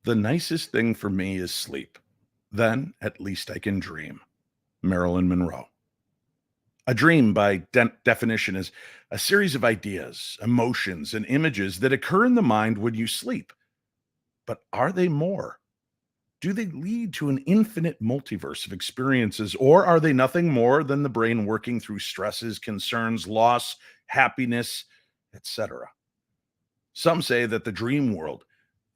The nicest thing for me is sleep. Then, at least I can dream. Marilyn Monroe. A dream, by definition, is a series of ideas, emotions, and images that occur in the mind when you sleep. But are they more? Do they lead to an infinite multiverse of experiences, or are they nothing more than the brain working through stresses, concerns, loss, happiness, etc.? Some say that the dream world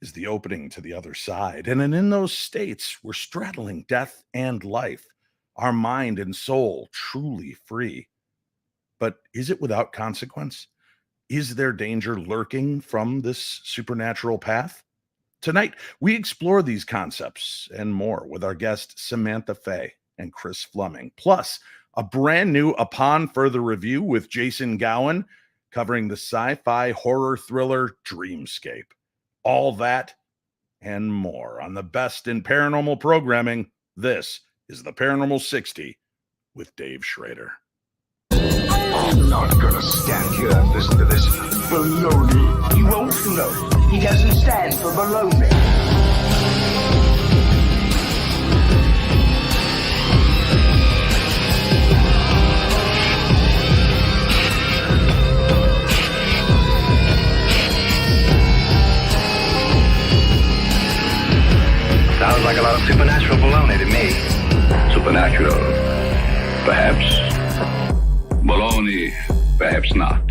is the opening to the other side. And then in those states, we're straddling death and life, our mind and soul truly free. But is it without consequence? Is there danger lurking from this supernatural path? Tonight, we explore these concepts and more with our guests Samantha Fey and Chris Fleming, plus a brand new Upon Further Review with Jason Gowin covering the sci-fi horror thriller Dreamscape. All that and more on the best in paranormal programming. This is the Paranormal 60 with Dave Schrader. I'm not gonna stand here and listen to this baloney. You won't know. He doesn't stand for baloney. Sounds like a lot of supernatural baloney to me. Supernatural, perhaps. Baloney, perhaps not.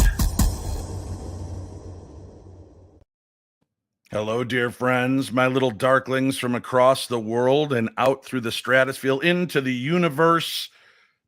Hello, dear friends, my little darklings from across the world and out through the stratosphere into the universe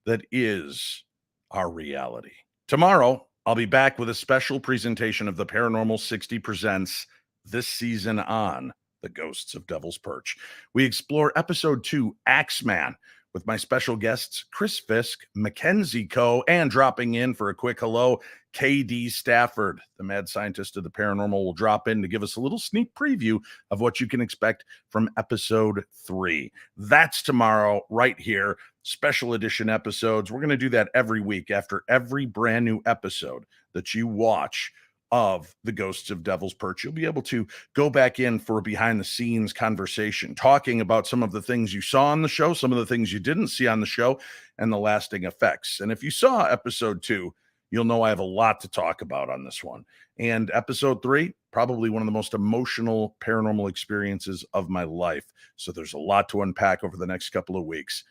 that is our reality. Tomorrow, I'll be back with a special presentation of the Paranormal 60 Presents this season on The Ghosts of Devil's Perch. We explore episode 2, Axeman, with my special guests, Chris Fisk, Mackenzie Coe, and dropping in for a quick hello, K.D. Stafford, the mad scientist of the paranormal, will drop in to give us a little sneak preview of what you can expect from episode 3. That's tomorrow, right here. Special edition episodes. We're going to do that every week after every brand new episode that you watch of The Ghosts of Devil's Perch. You'll be able to go back in for a behind-the-scenes conversation, talking about some of the things you saw on the show, some of the things you didn't see on the show, and the lasting effects. And if you saw episode 2, you'll know I have a lot to talk about on this one. And episode 3, probably one of the most emotional paranormal experiences of my life. So there's a lot to unpack over the next couple of weeks.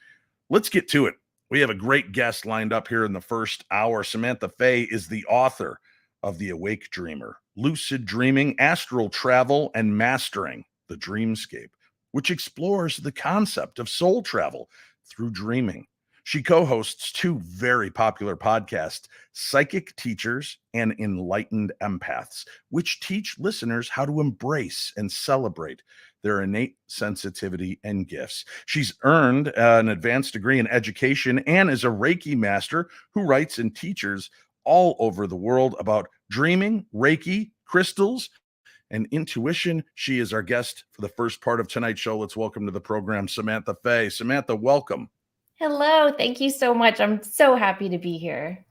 Let's get to it. We have a great guest lined up here in the first hour. Samantha Fey is the author of The Awake Dreamer, Lucid Dreaming, Astral Travel, and Mastering the Dreamscape, which explores the concept of soul travel through dreaming. She co-hosts 2 very popular podcasts, Psychic Teachers and Enlightened Empaths, which teach listeners how to embrace and celebrate their innate sensitivity and gifts. She's earned an advanced degree in education and is a Reiki master who writes and teaches all over the world about dreaming, Reiki, crystals, and intuition. She is our guest for the first part of tonight's show. Let's welcome to the program Samantha Fey. Samantha, welcome. Hello. Thank you so much. I'm so happy to be here.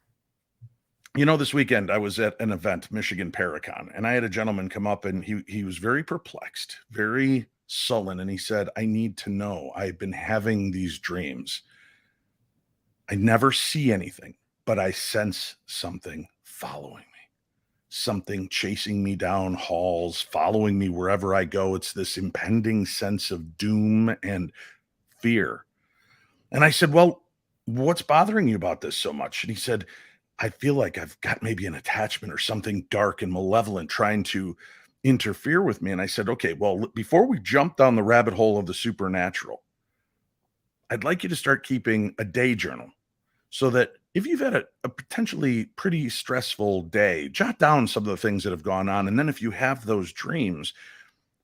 You know, this weekend I was at an event, Michigan Paracon, and I had a gentleman come up and he was very perplexed, very sullen, and he said, I need to know. I've been having these dreams. I never see anything, but I sense something following me, something chasing me down halls, following me wherever I go. It's this impending sense of doom and fear. And I said, well, what's bothering you about this so much? And he said, I feel like I've got maybe an attachment or something dark and malevolent trying to interfere with me. And I said, okay, well, before we jump down the rabbit hole of the supernatural, I'd like you to start keeping a day journal so that if you've had a potentially pretty stressful day, jot down some of the things that have gone on. And then if you have those dreams,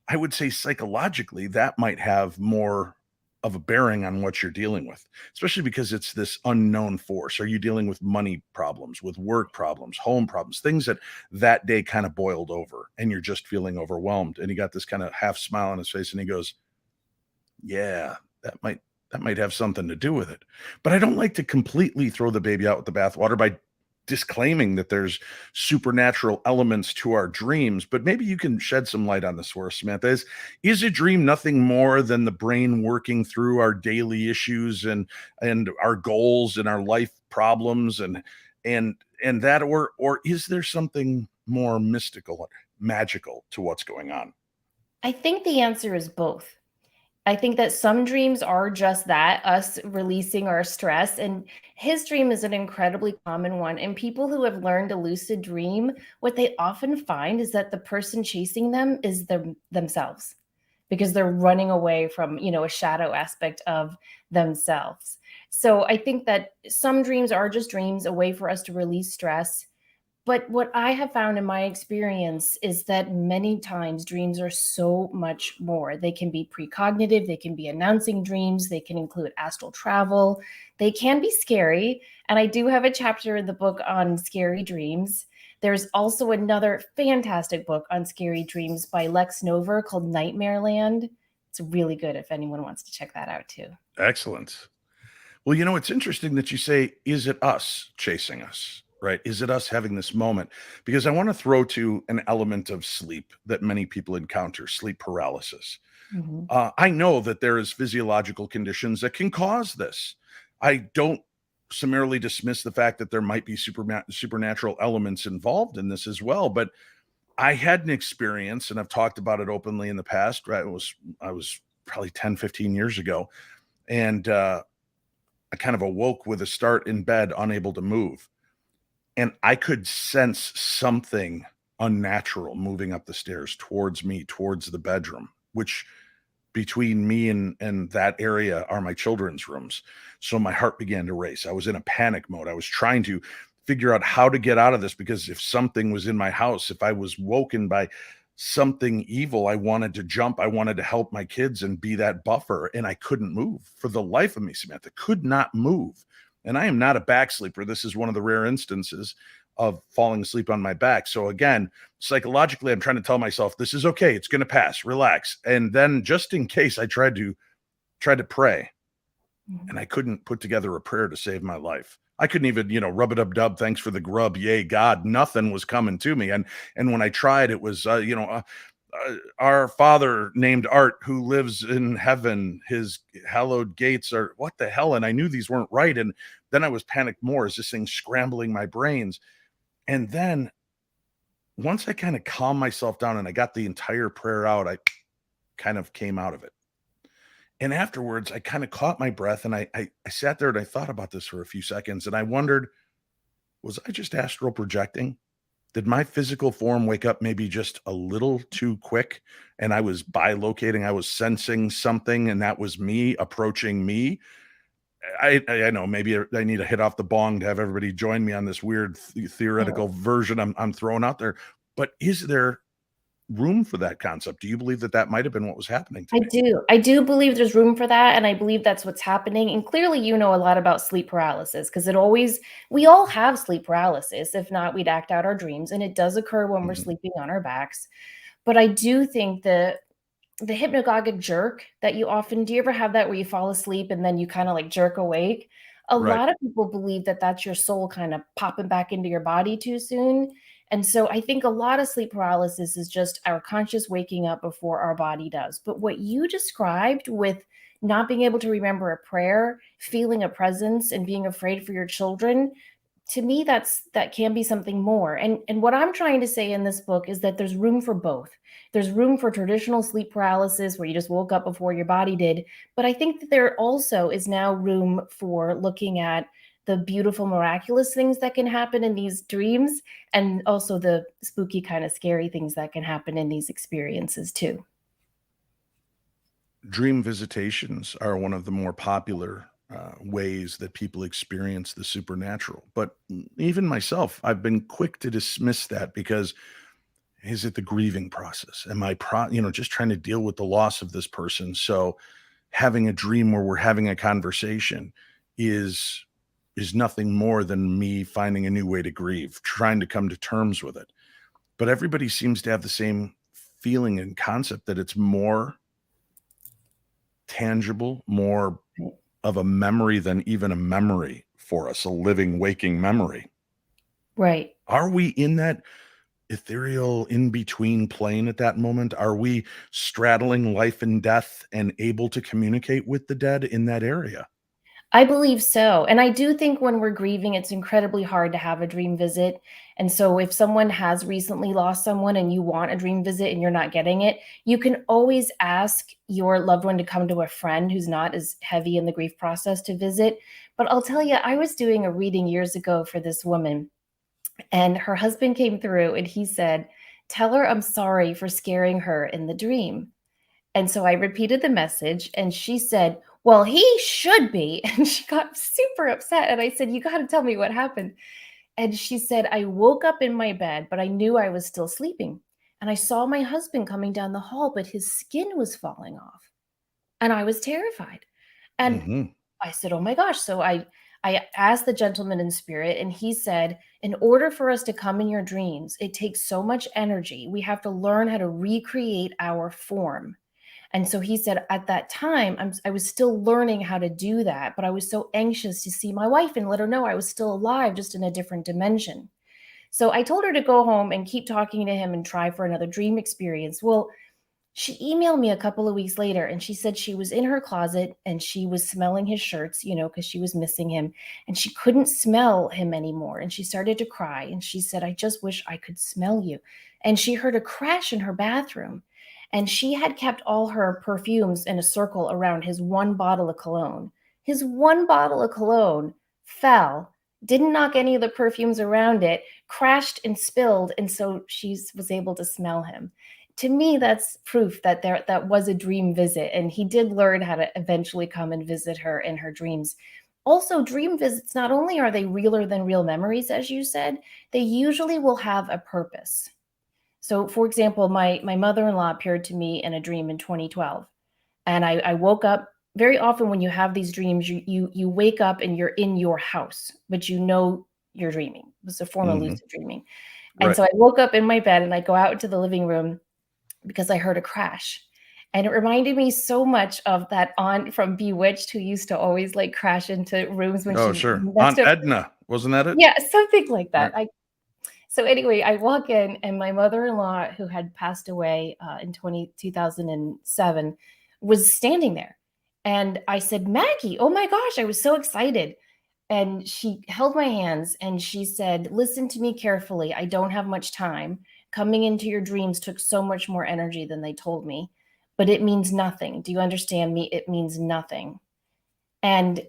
I would say psychologically that might have more of a bearing on what you're dealing with, especially because it's this unknown force. Are you dealing with money problems, with work problems, home problems, things that day kind of boiled over and you're just feeling overwhelmed? And he got this kind of half smile on his face and he goes, yeah, that might have something to do with it. But I don't like to completely throw the baby out with the bathwater by disclaiming that there's supernatural elements to our dreams, but maybe you can shed some light on this for us, Samantha. Is a dream nothing more than the brain working through our daily issues and our goals and our life problems and that, or is there something more mystical, magical to what's going on? I think the answer is both. I think that some dreams are just that, us releasing our stress. And his dream is an incredibly common one. And people who have learned to lucid dream, what they often find is that the person chasing them is themselves, because they're running away from, a shadow aspect of themselves. So I think that some dreams are just dreams, a way for us to release stress. But what I have found in my experience is that many times dreams are so much more. They can be precognitive, they can be announcing dreams, they can include astral travel, they can be scary. And I do have a chapter in the book on scary dreams. There's also another fantastic book on scary dreams by Lex Nover called Nightmare Land. It's really good if anyone wants to check that out too. Excellent. Well, it's interesting that you say, is it us chasing us? Right? Is it us having this moment? Because I want to throw to an element of sleep that many people encounter, sleep paralysis. Mhm. I know that there is physiological conditions that can cause this. I don't summarily dismiss the fact that there might be supernatural elements involved in this as well, but I had an experience, and I've talked about it openly in the past. Right? I was probably 10, 15 years ago, and I kind of awoke with a start in bed, unable to move. And I could sense something unnatural moving up the stairs towards me, towards the bedroom, which between me and that area are my children's rooms. So my heart began to race. I was in a panic mode. I was trying to figure out how to get out of this, because if something was in my house, if I was woken by something evil, I wanted to jump. I wanted to help my kids and be that buffer. And I couldn't move for the life of me, Samantha. Could not move. And I am not a back sleeper. This is one of the rare instances of falling asleep on my back. So again, psychologically, I'm trying to tell myself, this is okay. It's going to pass. Relax. And then just in case, I tried to pray, and I couldn't put together a prayer to save my life. I couldn't even, rub it up dub. Thanks for the grub. Yay, God. Nothing was coming to me. And when I tried, it was, our Father named Art, who lives in heaven, his hallowed gates are, what the hell? And I knew these weren't right. And then I was panicked more as this thing scrambling my brains. And then once I kind of calmed myself down and I got the entire prayer out, I kind of came out of it. And afterwards, I kind of caught my breath, and I sat there and I thought about this for a few seconds, and I wondered, was I just astral projecting? Did my physical form wake up maybe just a little too quick, and I was bilocating, I was sensing something, and that was me approaching me? I know maybe I need to hit off the bong to have everybody join me on this weird theoretical version I'm throwing out there. But is there room for that concept? Do you believe that might have been what was happening to me? I do believe there's room for that. And I believe that's what's happening. And clearly, you know a lot about sleep paralysis, because we all have sleep paralysis. If not, we'd act out our dreams. And it does occur when we're sleeping on our backs. But I do think the hypnagogic jerk that you often, do you ever have that where you fall asleep and then you kind of like jerk awake? A Right. lot of people believe that that's your soul kind of popping back into your body too soon. And so I think a lot of sleep paralysis is just our conscious waking up before our body does. But what you described with not being able to remember a prayer, feeling a presence, and being afraid for your children, to me, that can be something more. And what I'm trying to say in this book is that there's room for both. There's room for traditional sleep paralysis where you just woke up before your body did. But I think that there also is now room for looking at the beautiful, miraculous things that can happen in these dreams, and also the spooky, kind of scary things that can happen in these experiences too. Dream visitations are one of the more popular ways that people experience the supernatural. But even myself, I've been quick to dismiss that, because is it the grieving process? Am I just trying to deal with the loss of this person? So having a dream where we're having a conversation is nothing more than me finding a new way to grieve, trying to come to terms with it. But everybody seems to have the same feeling and concept that it's more tangible, more of a memory than even a memory for us, a living, waking memory. Right. Are we in that ethereal in between plane at that moment? Are we straddling life and death and able to communicate with the dead in that area? I believe so. And I do think when we're grieving, it's incredibly hard to have a dream visit. And so if someone has recently lost someone and you want a dream visit and you're not getting it, you can always ask your loved one to come to a friend who's not as heavy in the grief process to visit. But I'll tell you, I was doing a reading years ago for this woman, and her husband came through and he said, "Tell her I'm sorry for scaring her in the dream." And so I repeated the message and she said, "Well, he should be." And she got super upset. And I said, "You got to tell me what happened." And she said, "I woke up in my bed, but I knew I was still sleeping. And I saw my husband coming down the hall, but his skin was falling off. And I was terrified." And Hmm. I said, "Oh my gosh." So I asked the gentleman in spirit, and he said, "In order for us to come in your dreams, it takes so much energy. We have to learn how to recreate our form." And so he said, at that time, I was still learning how to do that, but I was so anxious to see my wife and let her know I was still alive, just in a different dimension. So I told her to go home and keep talking to him and try for another dream experience. Well, she emailed me a couple of weeks later and she said she was in her closet and she was smelling his shirts, because she was missing him, and she couldn't smell him anymore. And she started to cry and she said, "I just wish I could smell you." And she heard a crash in her bathroom, and she had kept all her perfumes in a circle around his one bottle of cologne. His one bottle of cologne fell, didn't knock any of the perfumes around it, crashed and spilled. And so she was able to smell him. To me, that's proof that that was a dream visit, and he did learn how to eventually come and visit her in her dreams. Also, dream visits, not only are they realer than real memories, as you said, they usually will have a purpose. So, for example, my mother-in-law appeared to me in a dream in 2012, and I woke up. Very often when you have these dreams, you wake up and you're in your house, but you're dreaming. It's a form of Hmm. lucid dreaming. And Right. so I woke up in my bed and I go out into the living room because I heard a crash. And it reminded me so much of that aunt from Bewitched who used to always like crash into rooms when Oh, she sure. messed Aunt up. Edna, wasn't that it? Yeah, something like that. Right. So anyway, I walk in and my mother-in-law, who had passed away in 2007, was standing there. And I said, "Maggie, oh my gosh," I was so excited. And she held my hands and she said, "Listen to me carefully. I don't have much time. Coming into your dreams took so much more energy than they told me, but it means nothing. Do you understand me? It means nothing." And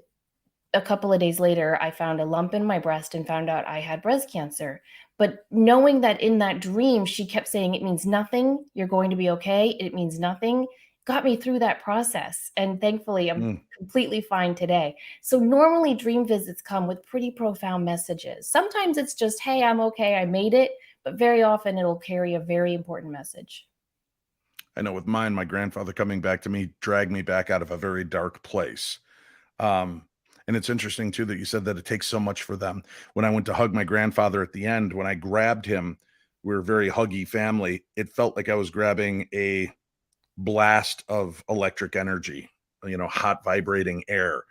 a couple of days later, I found a lump in my breast and found out I had breast cancer. But knowing that in that dream, she kept saying, "It means nothing. You're going to be okay. It means nothing," got me through that process. And thankfully, I'm Mm. completely fine today. So normally dream visits come with pretty profound messages. Sometimes it's just, "Hey, I'm okay. I made it." But very often it'll carry a very important message. I know with mine, my grandfather coming back to me dragged me back out of a very dark place. Um, and it's interesting too that you said that it takes so much for them. When I went to hug my grandfather at the end, when I grabbed him, we are a very huggy family. It felt like I was grabbing a blast of electric energy, hot vibrating air.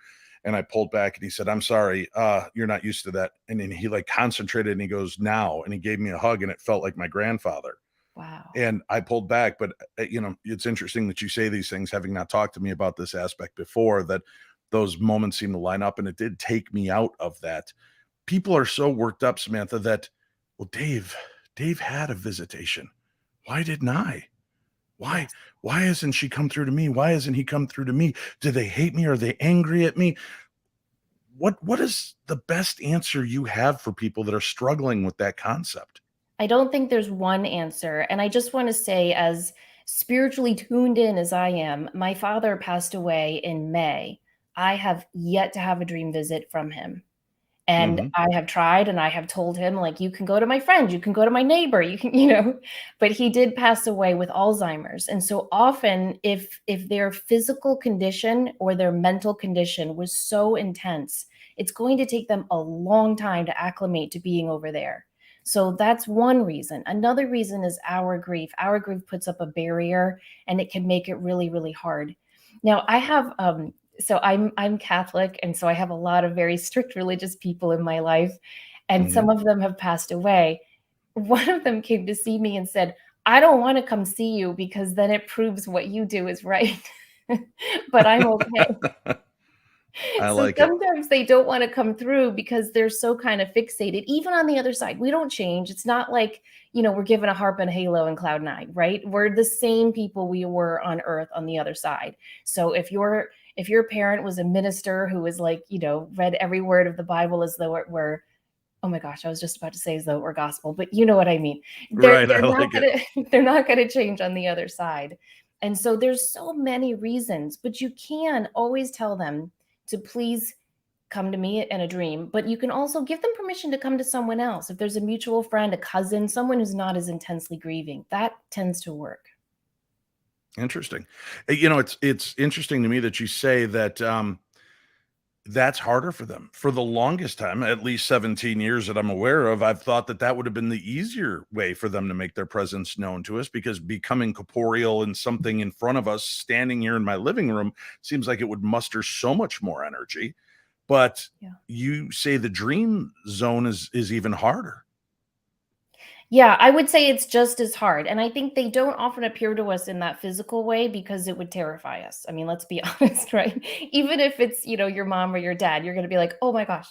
And I pulled back and he said, "I'm sorry, you're not used to that." And then he like concentrated and he goes, "Now," and he gave me a hug and it felt like my grandfather. Wow. And I pulled back, but it's interesting that you say these things, having not talked to me about this aspect before, that those moments seem to line up. And it did take me out of that. People are so worked up, Samantha, that, well, Dave had a visitation. Why didn't I? Why, Yes. why hasn't she come through to me? Why hasn't he come through to me? Do they hate me? Are they angry at me? What is the best answer you have for people that are struggling with that concept? I don't think there's one answer. And I just want to say, as spiritually tuned in as I am, my father passed away in May. I have yet to have a dream visit from him. And Hmm. I have tried and I have told him, like, "You can go to my friend, you can go to my neighbor, you can," but he did pass away with Alzheimer's. And so often if their physical condition or their mental condition was so intense, it's going to take them a long time to acclimate to being over there. So that's one reason. Another reason is our grief. Our grief puts up a barrier and it can make it really, really hard. Now, I have so I'm Catholic, and so I have a lot of very strict religious people in my life. and Mhm. some of them have passed away. One of them came to see me and said, "I don't want to come see you because then it proves what you do is right." But I'm okay. I So like it. sometimes they don't want to come through because they're so kind of fixated. Even on the other side, we don't change. It's not like, we're given a harp and halo in cloud nine, right? We're the same people we were on earth on the other side. So if your parent was a minister who was like, read every word of the Bible as though it were, oh my gosh, I was just about to say as though it were gospel, but you know what I mean. They're Right, I they're not like it. gonna they're not gonna change on the other side. And so there's so many reasons, but you can always tell them to please come to me in a dream, but you can also give them permission to come to someone else. If there's a mutual friend, a cousin, someone who's not as intensely grieving, that tends to work. Interesting. It's interesting to me that you say that, that's harder for them. For the longest time, at least 17 years that I'm aware of, I've thought that that would have been the easier way for them to make their presence known to us, because becoming corporeal and something in front of us, standing here in my living room, seems like it would muster so much more energy. But Yeah. you say the dream zone is even harder. Yeah, I would say it's just as hard. And I think they don't often appear to us in that physical way because it would terrify us. I mean, let's be honest, right? Even if it's, your mom or your dad, you're going to be like, oh my gosh.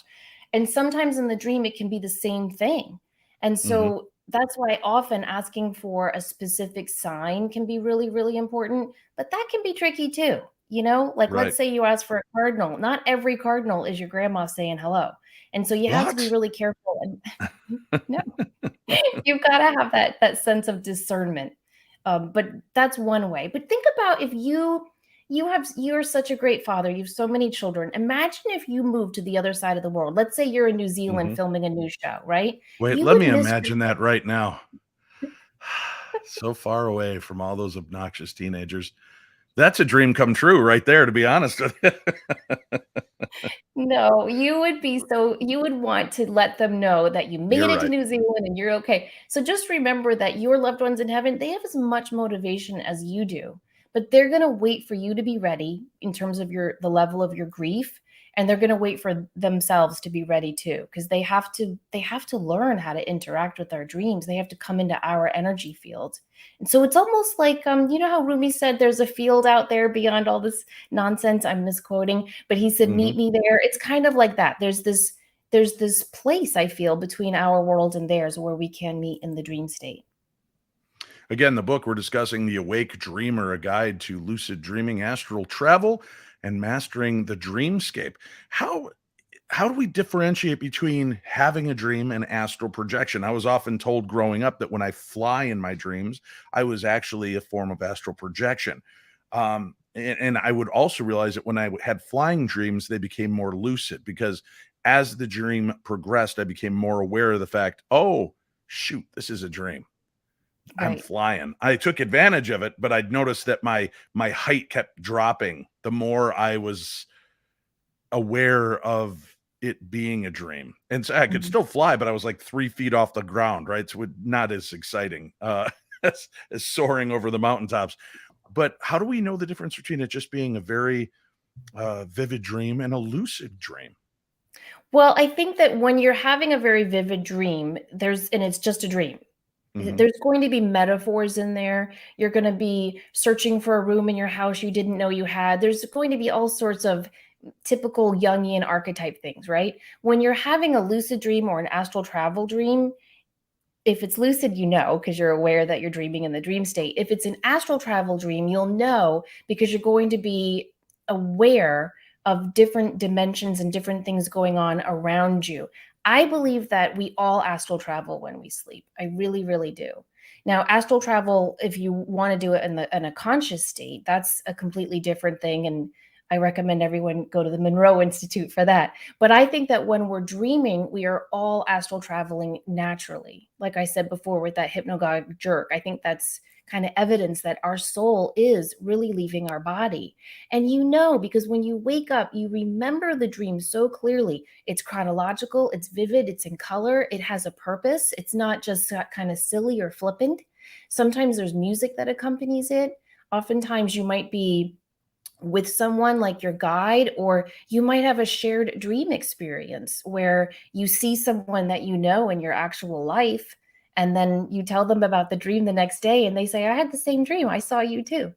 And sometimes in the dream, it can be the same thing. And Mhm. so that's why often asking for a specific sign can be really, really important. But that can be tricky too. Like let's Right. say you ask for a cardinal. Not every cardinal is your grandma saying hello. And so you have to be What? really careful. And no. You've gotta have that sense of discernment. But that's one way. But think about if you're such a great father, you have so many children. Imagine if you moved to the other side of the world. Let's say you're in New Zealand Mhm. filming a new show, right? Wait, You let would me miss your imagine that right now. So far away from all those obnoxious teenagers. That's a dream come true right there, to be honest with you. No, you would want to let them know that you made You're it to right. New Zealand and you're okay. So just remember that your loved ones in heaven, they have as much motivation as you do, but they're going to wait for you to be ready in terms of the level of your grief, and they're going to wait for themselves to be ready too, because they have to learn how to interact with our dreams. They have to come into our energy field. And so it's almost like how Rumi said there's a field out there beyond all this nonsense. I'm misquoting, but he said, Mhm. "Meet me there." It's kind of like that. There's this place I feel between our world and theirs where we can meet in the dream state. Again, the book we're discussing, The Awake Dreamer, a guide to lucid dreaming, astral travel, and mastering the dreamscape. How how do we differentiate between having a dream and astral projection? I was often told growing up that when I fly in my dreams, I was actually a form of astral projection. And I would also realize that when I had flying dreams, they became more lucid, because as the dream progressed, I became more aware of the fact, oh, shoot, this is a dream. I'm Right. flying. I took advantage of it, but I'd noticed that my height kept dropping the more I was aware of it being a dream. And so I could Mhm. still fly, but I was like 3 feet off the ground, right? So not as exciting, as soaring over the mountaintops. But how do we know the difference between it just being a very, vivid dream and a lucid dream? Well, I think that when you're having a very vivid dream, and it's just a dream. Mhm. There's going to be metaphors in there. You're going to be searching for a room in your house you didn't know you had. There's going to be all sorts of typical Jungian archetype things, right? When you're having a lucid dream or an astral travel dream, if it's lucid, because you're aware that you're dreaming in the dream state. If it's an astral travel dream, you'll know because you're going to be aware of different dimensions and different things going on around you. I believe that we all astral travel when we sleep. I really, really do. Now, astral travel, if you want to do it in a conscious state, that's a completely different thing. And I recommend everyone go to the Monroe Institute for that. But I think that when we're dreaming, we are all astral traveling naturally. Like I said before, with that hypnagogic jerk, I think that's kind of evidence that our soul is really leaving our body. And because when you wake up, you remember the dream so clearly. It's chronological, it's vivid, it's in color, it has a purpose. It's not just kind of silly or flippant. Sometimes there's music that accompanies it. Oftentimes you might be with someone like your guide, or you might have a shared dream experience where you see someone that you know in your actual life, and then you tell them about the dream the next day and they say, I had the same dream, I saw you too.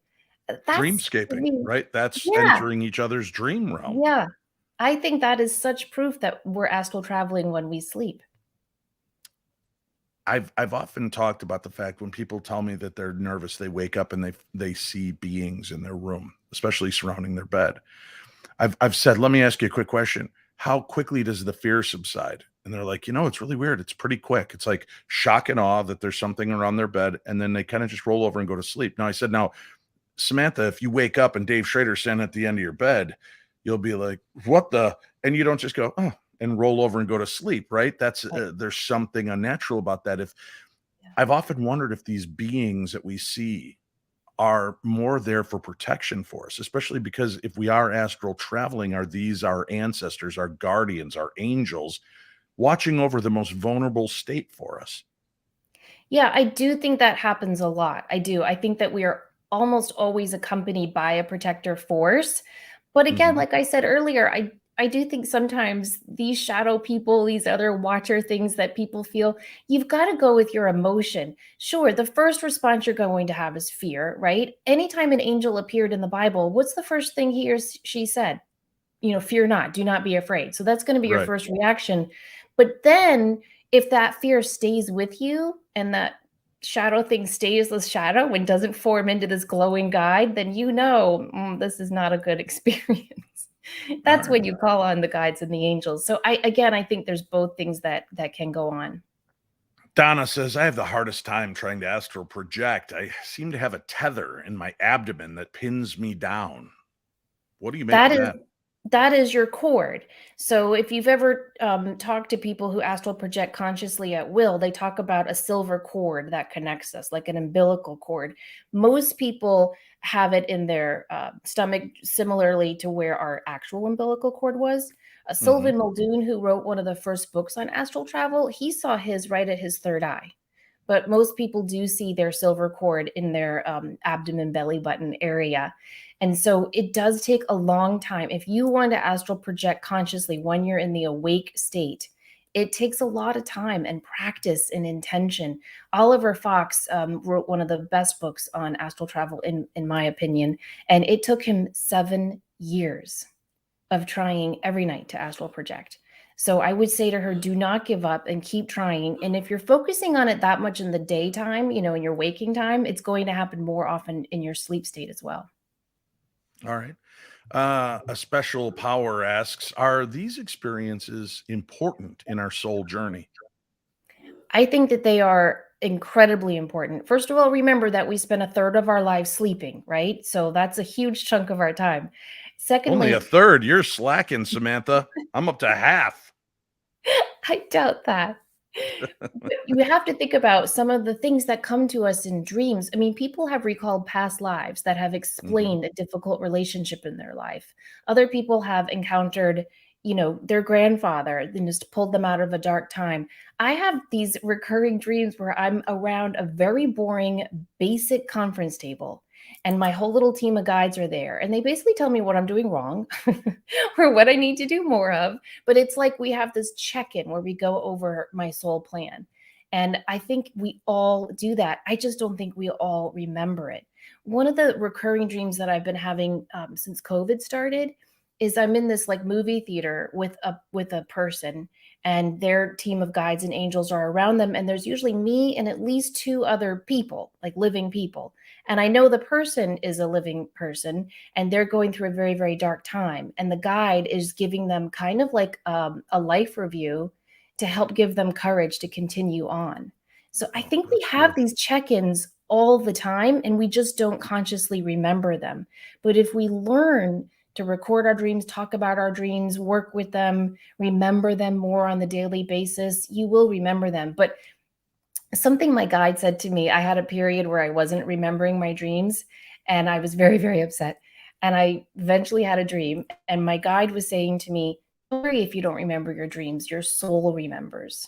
That's, I Dreamscaping, mean, right? That's yeah, entering each other's dream realm. yeah. I think that is such proof that we're astral traveling when we sleep. I've often talked about the fact when people tell me that they're nervous, they wake up and they see beings in their room, especially surrounding their bed. I've said, let me ask you a quick question. How quickly does the fear subside? And they're like, it's really weird. It's pretty quick. It's like shock and awe that there's something around their bed, and then they kind of just roll over and go to sleep. Now I said, now Samantha, if you wake up and Dave Schrader standing at the end of your bed, you'll be like, what the? And you don't just go, oh, and roll over and go to sleep, right? That's there's something unnatural about that. If I've often wondered if these beings that we see are more there for protection for us, especially because if we are astral traveling, are these our ancestors, our guardians, our angels watching over the most vulnerable state for us? Yeah, I do think that happens a lot. I do. I think that we are almost always accompanied by a protector force. But again, Mhm. like I said earlier, I do think sometimes these shadow people, these other watcher things that people feel, you've got to go with your emotion. Sure, the first response you're going to have is fear, right? Anytime an angel appeared in the Bible, what's the first thing he or she said? Fear not, do not be afraid. So that's going to be your Right. first reaction. But then if that fear stays with you and that shadow thing stays the shadow and doesn't form into this glowing guide, then this is not a good experience. All That's right. when you call on the guides and the angels. So I think there's both things that can go on. Donna says, I have the hardest time trying to astral project. I seem to have a tether in my abdomen that pins me down. What do you make That of is that? that is your cord. So if you've ever talked to people who astral project consciously at will, they talk about a silver cord that connects us, like an umbilical cord. Most people have it in their stomach, similarly to where our actual umbilical cord was. Mhm. Sylvan Muldoon, who wrote one of the first books on astral travel, he saw his right at his third eye. But most people do see their silver cord in their abdomen belly button area. And so it does take a long time. If you want to astral project consciously when you're in the awake state, it takes a lot of time and practice and intention. Oliver Fox wrote one of the best books on astral travel, in my opinion, and it took him 7 years of trying every night to astral project. So I would say to her, do not give up and keep trying. And if you're focusing on it that much in the daytime, in your waking time, it's going to happen more often in your sleep state as well. All right. A special power asks, are these experiences important in our soul journey? I think that they are incredibly important. First of all, remember that we spend a third of our lives sleeping, right? So that's a huge chunk of our time. Only a Secondly, third. You're slacking, Samantha. I'm up to half. I doubt that. But you have to think about some of the things that come to us in dreams. I mean, people have recalled past lives that have Mhm. explained a difficult relationship in their life. Other people have encountered, their grandfather and just pulled them out of a dark time. I have these recurring dreams where I'm around a very boring, basic conference table, and my whole little team of guides are there. And they basically tell me what I'm doing wrong or what I need to do more of. But it's like we have this check-in where we go over my soul plan. And I think we all do that. I just don't think we all remember it. One of the recurring dreams that I've been having since COVID started is I'm in this like movie theater with a person, and their team of guides and angels are around them, and there's usually me and at least two other people, like living people. And I know the person is a living person, and they're going through a very, very dark time. And the guide is giving them kind of like a life review to help give them courage to continue on. So I Oh, think we that's have beautiful. these check ins all the time, and we just don't consciously remember them. But if we learn to record our dreams, talk about our dreams, work with them, remember them more on the daily basis, you will remember them. But something my guide said to me, I had a period where I wasn't remembering my dreams, and I was very, very upset. And I eventually had a dream, and my guide was saying to me, don't worry if you don't remember your dreams, your soul remembers.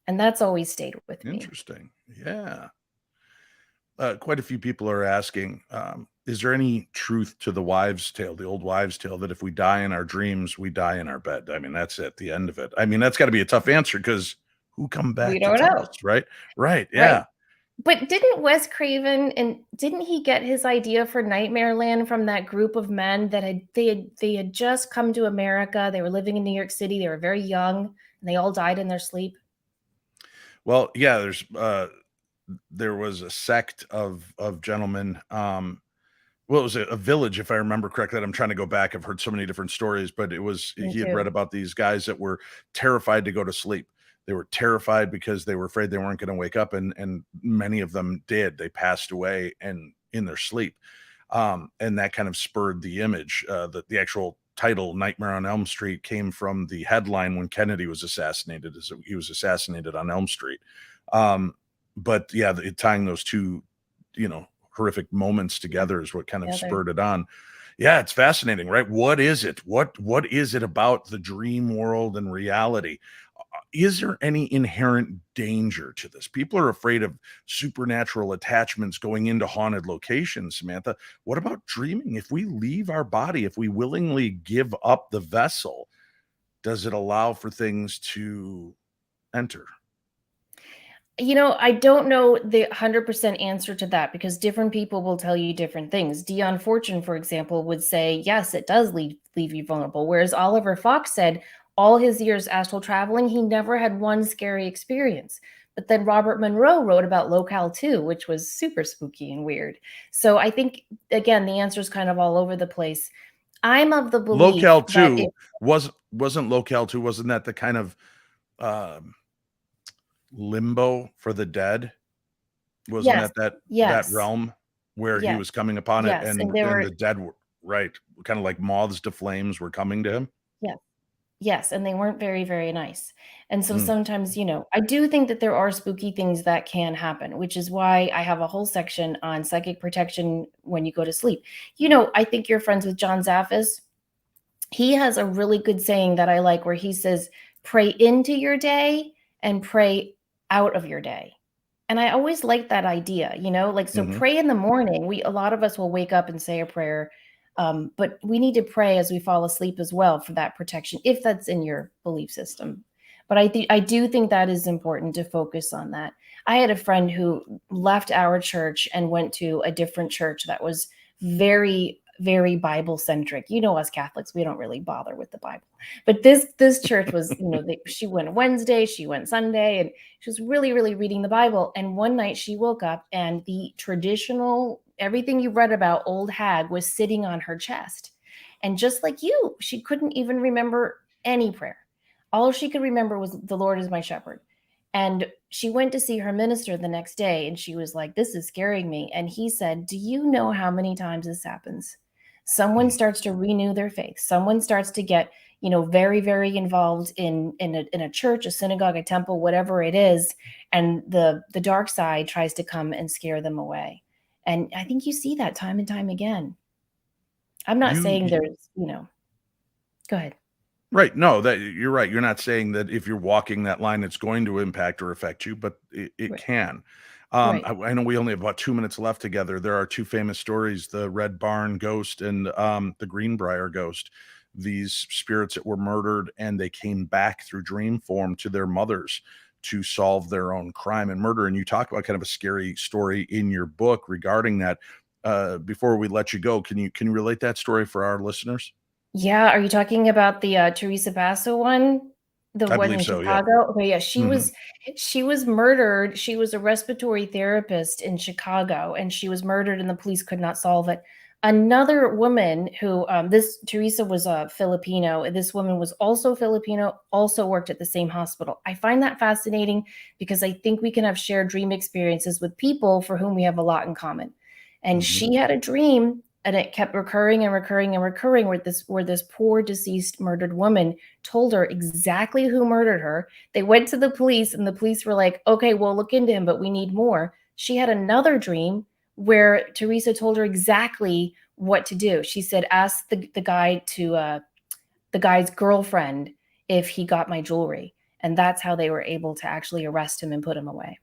And that's always stayed with me. Interesting. Yeah. Quite a few people are asking, is there any truth to the wives' tale, the old wives' tale, that if we die in our dreams, we die in our bed? I mean, that's at the end of it. I mean, that's got to be a tough answer because who come We back to don't tell know. us, right? Right. Right. Yeah. But didn't Wes Craven, and didn't he get his idea for Nightmare Land from that group of men that they had just come to America? They were living in New York City. They were very young, and they all died in their sleep. Well, yeah, there was a sect of gentlemen. Well, it was a village, if I remember correctly. I'm trying to go back. I've heard so many different stories, but Me he had read too. about these guys that were terrified to go to sleep. They were terrified because they were afraid they weren't going to wake up, and many of them did. They passed away and in their sleep, and that kind of spurred the image. The actual title "Nightmare on Elm Street" came from the headline when Kennedy was assassinated, as he was assassinated on Elm Street. Um, but yeah, tying those two, horrific moments together is what kind of Together. spurred it on. Yeah, it's fascinating, right? What is it? What is it about the dream world and reality? Is there any inherent danger to this? People are afraid of supernatural attachments going into haunted locations, Samantha. What about dreaming? If we leave our body, if we willingly give up the vessel, does it allow for things to enter? I don't know the 100% answer to that because different people will tell you different things. Dion Fortune, for example, would say, yes, it does leave you vulnerable. Whereas Oliver Fox said all his years astral traveling, he never had one scary experience. But then Robert Monroe wrote about Locale 2, which was super spooky and weird. So I think, again, the answer is kind of all over the place. I'm of the belief Locale that 2 wasn't Locale 2, wasn't that the kind of um limbo for the dead? Wasn't yes, that yes, realm where he yes, was coming upon it, yes. And there and were, the dead were right, kind of like moths to flames were coming to him? yes. Yes, and they weren't very, very nice. And so Mm, sometimes, I do think that there are spooky things that can happen, which is why I have a whole section on psychic protection when you go to sleep. I think you're friends with John Zaffis. He has a really good saying that I like where he says, pray into your day and pray out of your day. And I always like that idea, like, so mhm. pray in the morning. A lot of us will wake up and say a prayer, but we need to pray as we fall asleep as well for that protection, if that's in your belief system. But I do think that is important to focus on that. I had a friend who left our church and went to a different church that was very, very Bible centric. Us Catholics, we don't really bother with the Bible, but this church was, she went Wednesday, she went Sunday, and she was really, really reading the Bible. And one night she woke up and the traditional, everything you read about old hag was sitting on her chest. And just like you, she couldn't even remember any prayer. All she could remember was, the Lord is my shepherd. And she went to see her minister the next day and she was like, this is scaring me. And he said, do you know how many times this happens? Someone Mm. starts to renew their faith. Someone starts to get, very, very involved in a church, a synagogue, a temple, whatever it is, and the dark side tries to come and scare them away. And I think you see that time and time again. I'm not You saying y there's, go ahead. Right, no, that you're right. You're not saying that if you're walking that line, it's going to impact or affect you, but it Right. can. Right. I know we only have about 2 minutes left together. There are 2 famous stories, the Red Barn ghost and, the Greenbrier ghost. These spirits that were murdered, and they came back through dream form to their mothers to solve their own crime and murder, and you talk about kind of a scary story in your book regarding that. Before we let you go, can you relate that story for our listeners? Yeah, are you talking about the, Teresa Basso one? The I one believe in so, yeah. Chicago? Okay, yeah, Mhm. she was murdered. She was a respiratory therapist in Chicago, and she was murdered, and the police could not solve it. Another woman who, this Teresa was a Filipino, and this woman was also Filipino, also worked at the same hospital. I find that fascinating because I think we can have shared dream experiences with people for whom we have a lot in common. And Mhm. she had a dream and it kept recurring and recurring and recurring where this poor deceased murdered woman told her exactly who murdered her. They went to the police and the police were like, okay, we'll look into him, but we need more. She had another dream where Teresa told her exactly what to do. She said, ask the guy to the guy's girlfriend if he got my jewelry. And that's how they were able to actually arrest him and put him away.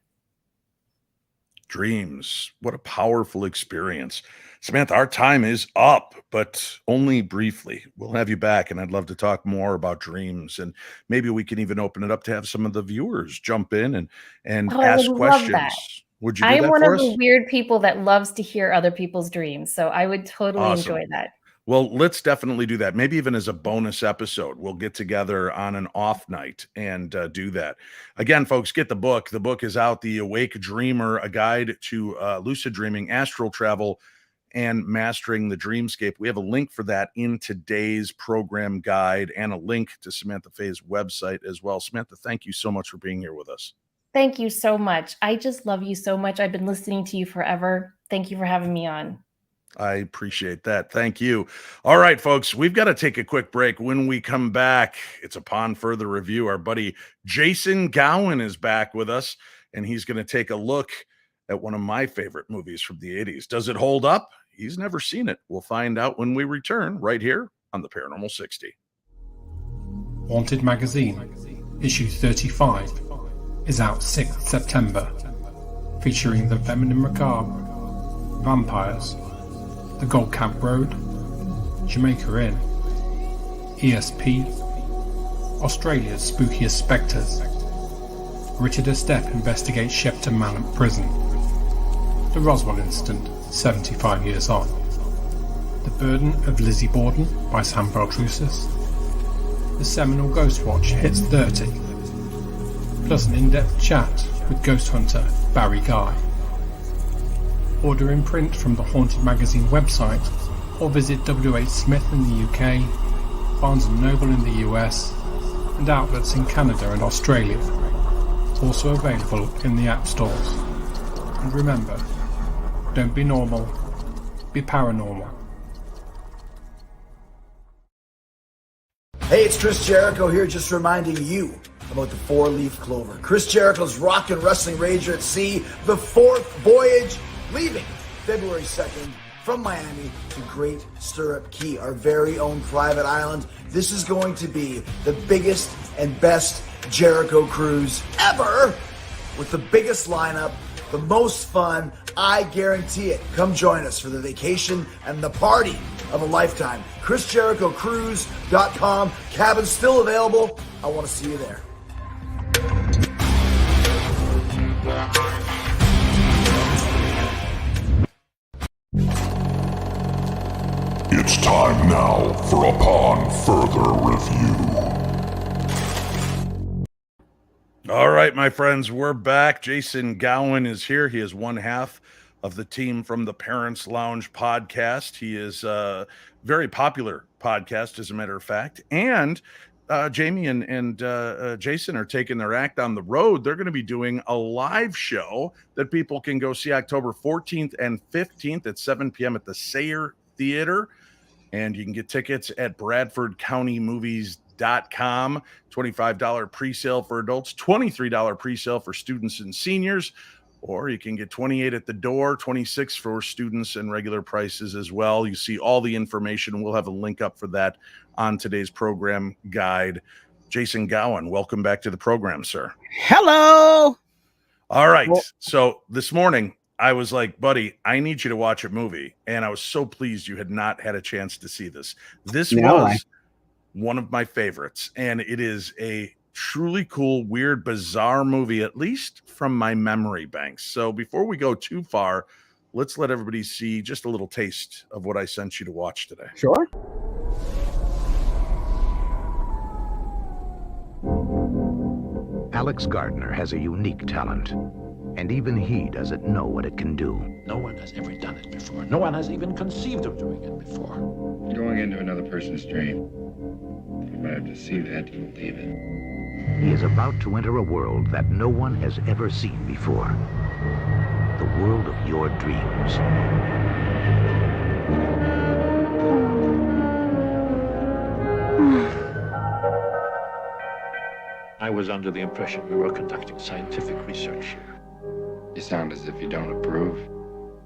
Dreams. What a powerful experience. Samantha, our time is up, but only briefly. We'll have you back, and I'd love to talk more about dreams. And maybe we can even open it up to have some of the viewers jump in and Oh, I would ask love that. questions. Would you do I'm that one for of us? the weird people that loves to hear other people's dreams. So I would totally Awesome. enjoy that. Well, let's definitely do that. Maybe even as a bonus episode, we'll get together on an off night and do that. Again, folks, get the book. The book is out, The Awake Dreamer, a guide to lucid dreaming, astral travel, and mastering the dreamscape. We have a link for that in today's program guide and a link to Samantha Fey's website as well. Samantha, thank you so much for being here with us. Thank you so much. I just love you so much. I've been listening to you forever. Thank you for having me on. I appreciate that. Thank you. All right, folks, we've got to take a quick break. When we come back, it's upon further review. Our buddy Jason Gowin is back with us, and he's going to take a look at one of my favorite movies from the 80s. Does it hold up? He's never seen it. We'll find out when we return right here on the Paranormal 60. Haunted Magazine, issue 35, is out 6th September, featuring the feminine macabre, vampires, the Gold Camp Road, Jamaica Inn, ESP, Australia's spookiest spectres, Richard Estep investigates Shepton Mallet Prison, the Roswell incident 75 years on, The Burden of Lizzie Borden by Sam Beltrusis, the seminal Ghost Watch hits 30, plus an in-depth chat with ghost hunter Barry Guy. Order in print from the Haunted Magazine website or visit WH Smith in the UK, Barnes & Noble in the US, and outlets in Canada and Australia. Also available in the app stores. And remember, don't be normal, be paranormal. Hey, it's Chris Jericho here, just reminding you about the four-leaf clover. Chris Jericho's rock and wrestling Rager at Sea, the fourth voyage, leaving February 2nd from Miami to Great Stirrup Key, our very own private island. This is going to be the biggest and best Jericho cruise ever, with the biggest lineup, the most fun, I guarantee it. Come join us for the vacation and the party of a lifetime. ChrisJerichoCruise.com. Cabin's still available. I want to see you there. It's time now for Upon Further Review. All right, my friends, we're back. Jason Gowin is here. He is one half of the team from the Parents Lounge podcast. He is a very popular podcast, as a matter of fact. And Jamie and Jason are taking their act on the road. They're going to be doing a live show that people can go see October 14th and 15th at 7 p.m. at the Sayre Theater. And you can get tickets at BradfordCountyMovies.com. $25 pre-sale for adults, $23 pre-sale for students and seniors, or you can get $28 at the door, $26 for students and regular prices as well. You see all the information. We'll have a link up for that on today's program guide. Jason Gowin, welcome back to the program, sir. Hello. All right. So this morning I was like, buddy, I need you to watch a movie. And I was so pleased you had not had a chance to see this. This was one of my favorites. And it is a truly cool, weird, bizarre movie, at least from my memory banks. So before we go too far, let's let everybody see just a little taste of what I sent you to watch today. Sure. Alex Gardner has a unique talent, and even he doesn't know what it can do. No one has ever done it before. No one has even conceived of doing it before. Going into another person's dream. You might have to see that to believe it. He is about to enter a world that no one has ever seen before. The world of your dreams. I was under the impression we were conducting scientific research here. You sound as if you don't approve.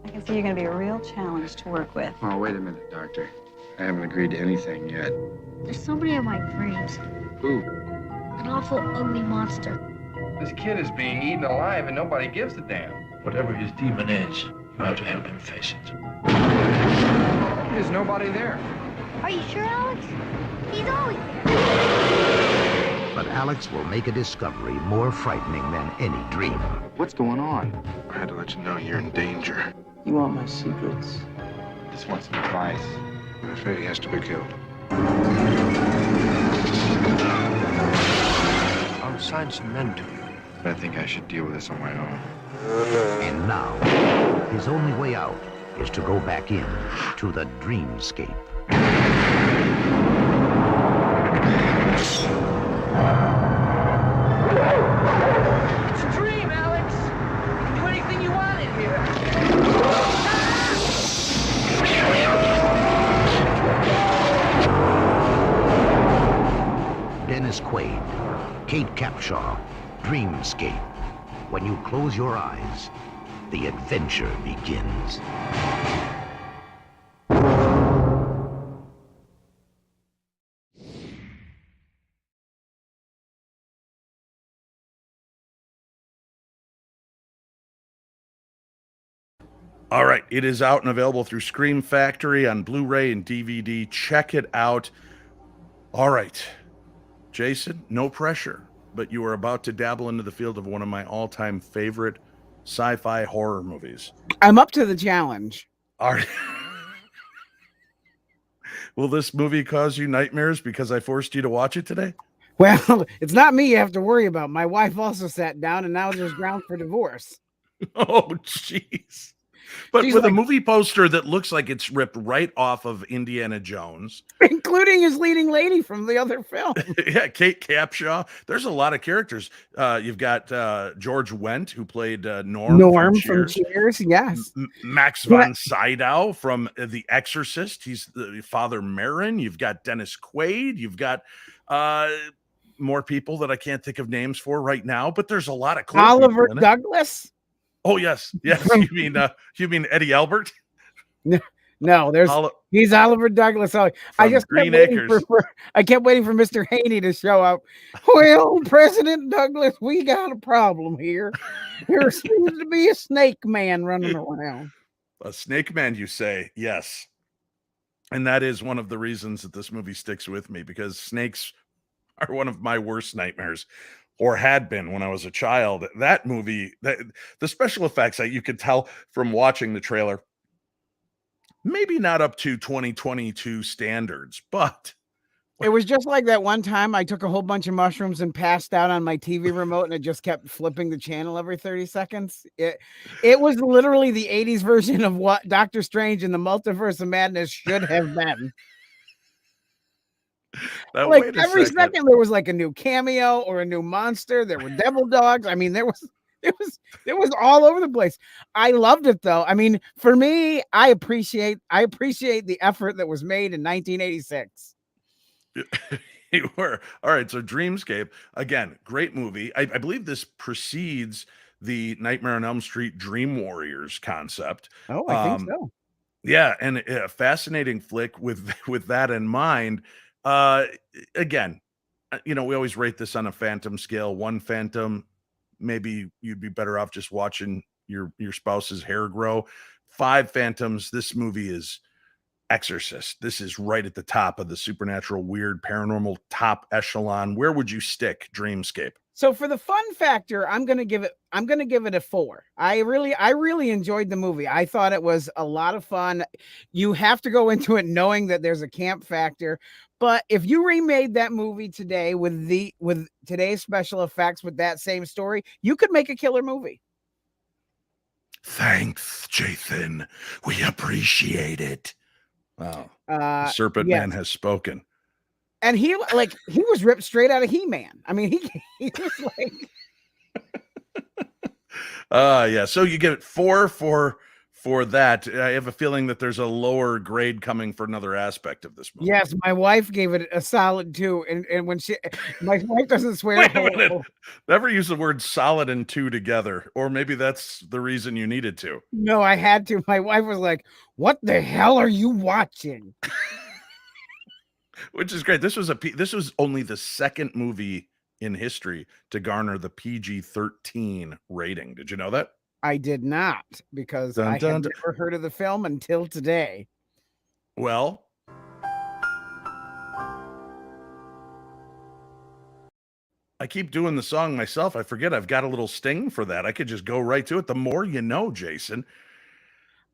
I can see you're going to be a real challenge to work with. Oh, wait a minute, Doctor. I haven't agreed to anything yet. There's somebody in my dreams. Who? An awful, ugly monster. This kid is being eaten alive and nobody gives a damn. Whatever his demon is, you have to help him face it. There's nobody there. Are you sure, Alex? He's always there. But Alex will make a discovery more frightening than any dream. What's going on? I had to let you know you're in danger. You want my secrets? Just want some advice. I'm afraid he has to be killed. I'll assign some men to you. I think I should deal with this on my own. And now, his only way out is to go back in to the dreamscape. It's a dream, Alex. You can do anything you want in here. Dennis Quaid, Kate Capshaw, Dreamscape. When you close your eyes, the adventure begins. All right, it is out and available through Scream Factory on Blu-ray and DVD. Check it out. All right, Jason, no pressure, but you are about to dabble into the field of one of my all-time favorite sci-fi horror movies. I'm up to the challenge. All right. Will this movie cause you nightmares because I forced you to watch it today? Well, it's not me you have to worry about. My wife also sat down, and now there's ground for divorce. Oh, jeez. But She's with like, a movie poster that looks like it's ripped right off of Indiana Jones. including his leading lady from the other film. Yeah, Kate Capshaw. There's a lot of characters. You've got George Wendt, who played Norm from Cheers, yes. Max von Sydow from The Exorcist. He's the Father Merrin. You've got Dennis Quaid. You've got more people that I can't think of names for right now, but there's a lot of cool Oliver people in it. Douglas. Oh yes. You mean Eddie Albert? No, he's Oliver Douglas. I just Green kept waiting Acres. I kept waiting for Mr. Haney to show up. Well, President Douglas, we got a problem here. There seems to be a snake man running around. A snake man, you say? Yes. And that is one of the reasons that this movie sticks with me, because snakes are one of my worst nightmares, or had been when I was a child. That movie, the special effects, you could tell from watching the trailer, maybe not up to 2022 standards, but it was just like that one time I took a whole bunch of mushrooms and passed out on my TV remote, and it just kept flipping the channel every 30 seconds. It was literally the 80s version of what Doctor Strange and the Multiverse of Madness should have been. Like every second there was like a new cameo or a new monster. There were devil dogs. I mean, it was all over the place. I loved it though. I mean, for me, I appreciate the effort that was made in 1986. You were. All right. So Dreamscape, again, great movie. I believe this precedes the Nightmare on Elm Street Dream Warriors concept. Oh, I think so. Yeah. And a fascinating flick with that in mind. Again, we always rate this on a phantom scale. One phantom, maybe you'd be better off just watching your spouse's hair grow. 5 phantoms. This movie is Exorcist. This is right at the top of the supernatural, weird, paranormal top echelon. Where would you stick Dreamscape? So for the fun factor, I'm gonna give it a 4. I really enjoyed the movie. I thought it was a lot of fun. You have to go into it knowing that there's a camp factor, but if you remade that movie today with today's special effects with that same story, you could make a killer movie. Thanks, Jathan. We appreciate it. Wow. The Serpent Man has spoken. And he was ripped straight out of He-Man. I mean, he was like yeah. So you give it 4 for that. I have a feeling that there's a lower grade coming for another aspect of this movie. Yes, my wife gave it a solid 2. And when my wife doesn't swear. Wait a minute. Never use the word solid and 2 together. Or maybe that's the reason you needed to. No, I had to. My wife was like, "What the hell are you watching?" Which is great. This was only the second movie in history to garner the PG-13 rating. Did you know that? I did not, because Dun, I dun, had dun. never heard of the film until today. Well, I keep doing the song myself. I forget I've got a little sting for that. I could just go right to it. The more you know, Jason.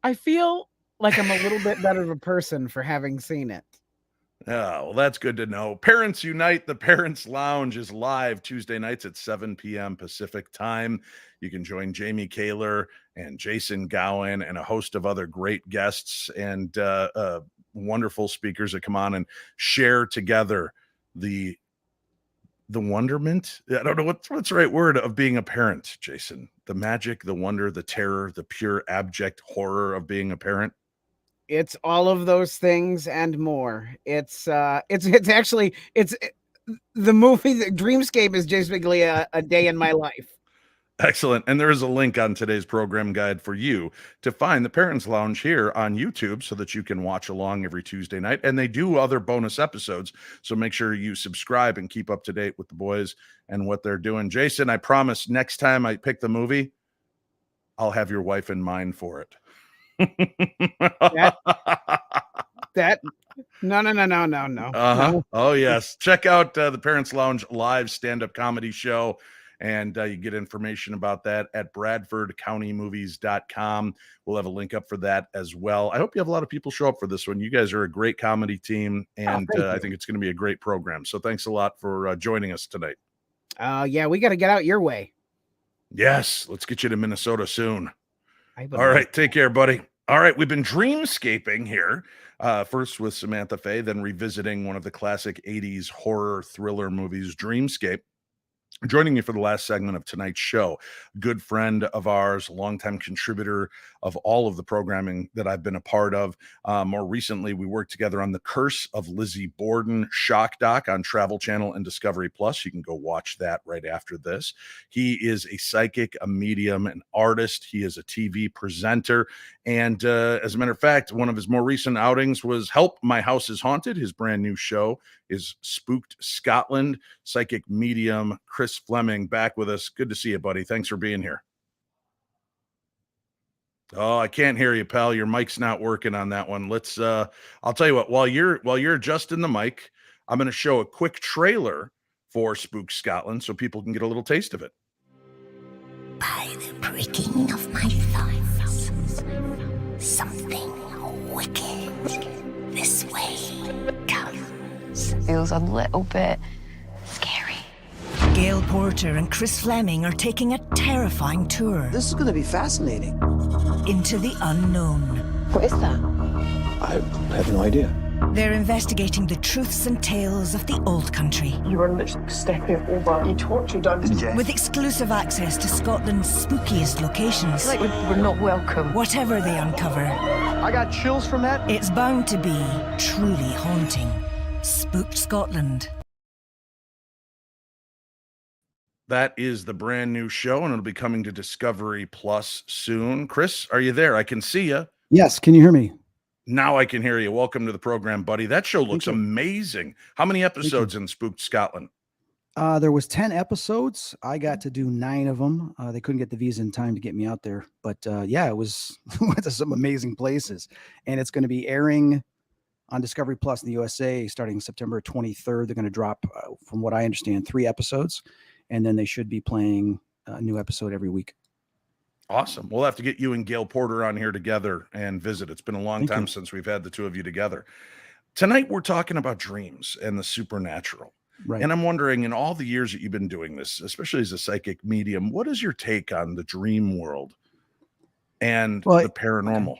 I feel like I'm a little bit better of a person for having seen it. Oh, well, that's good to know. Parents Unite, the Parents Lounge is live Tuesday nights at 7 p.m. Pacific time. You can join Jamie Kaler and Jason Gowin and a host of other great guests and wonderful speakers that come on and share together the wonderment. I don't know what's the right word of being a parent, Jason. The magic, the wonder, the terror, the pure abject horror of being a parent. It's all of those things and more. It's actually the movie. Dreamscape is just basically a day in my life. Excellent. And there is a link on today's program guide for you to find the Parents Lounge here on YouTube so that you can watch along every Tuesday night. And they do other bonus episodes. So make sure you subscribe and keep up to date with the boys and what they're doing. Jason, I promise next time I pick the movie, I'll have your wife in mind for it. No. No. Oh, yes. Check out the Parents Lounge live stand-up comedy show. And you get information about that at bradfordcountymovies.com. We'll have a link up for that as well. I hope you have a lot of people show up for this one. You guys are a great comedy team, and I think it's going to be a great program. So thanks a lot for joining us tonight. Yeah, we got to get out your way. Yes, let's get you to Minnesota soon. All right, take care, buddy. All right, we've been dreamscaping here. First with Samantha Fey, then revisiting one of the classic 80s horror thriller movies, Dreamscape. Joining me for the last segment of tonight's show, good friend of ours, longtime contributor of all of the programming that I've been a part of. More recently, we worked together on The Curse of Lizzie Borden shock doc on Travel Channel and Discovery Plus. You can go watch that right after this. He is a psychic, a medium, an artist. He is a TV presenter. And as a matter of fact, one of his more recent outings was Help, My House is Haunted. His brand new show is Spooked Scotland. Psychic medium Chris Fleming back with us. Good to see you, buddy. Thanks for being here. Oh, I can't hear you, pal. Your mic's not working on that one. Let's I'll tell you what, while you're adjusting the mic, I'm going to show a quick trailer for Spooked Scotland so people can get a little taste of it. By the pricking of my thumbs, something wicked this way comes. Feels a little bit scary. Gail Porter and Chris Fleming are taking a terrifying tour. This is going to be fascinating. Into the unknown. What is that? I have no idea. They're investigating the truths and tales of the old country. You were literally stepping over a tortured us. With exclusive access to Scotland's spookiest locations. I feel like we're not welcome. Whatever they uncover, I got chills from that. It's bound to be truly haunting. Spooked Scotland. That is the brand new show, and it'll be coming to Discovery Plus soon. Chris, are you there? I can see you. Yes. Can you hear me? Now I can hear you. Welcome to the program, buddy. That show looks amazing. How many episodes in Spooked Scotland? There was 10 episodes. I got to do 9 of them. They couldn't get the visa in time to get me out there. But yeah, it was went to some amazing places. And it's going to be airing on Discovery Plus in the USA starting September 23rd. They're going to drop, from what I understand, 3 episodes. And then they should be playing a new episode every week. Awesome. We'll have to get you and Gail Porter on here together and visit. It's been a long time since we've had the two of you together. Tonight, we're talking about dreams and the supernatural. Right. And I'm wondering, in all the years that you've been doing this, especially as a psychic medium, what is your take on the dream world and the paranormal?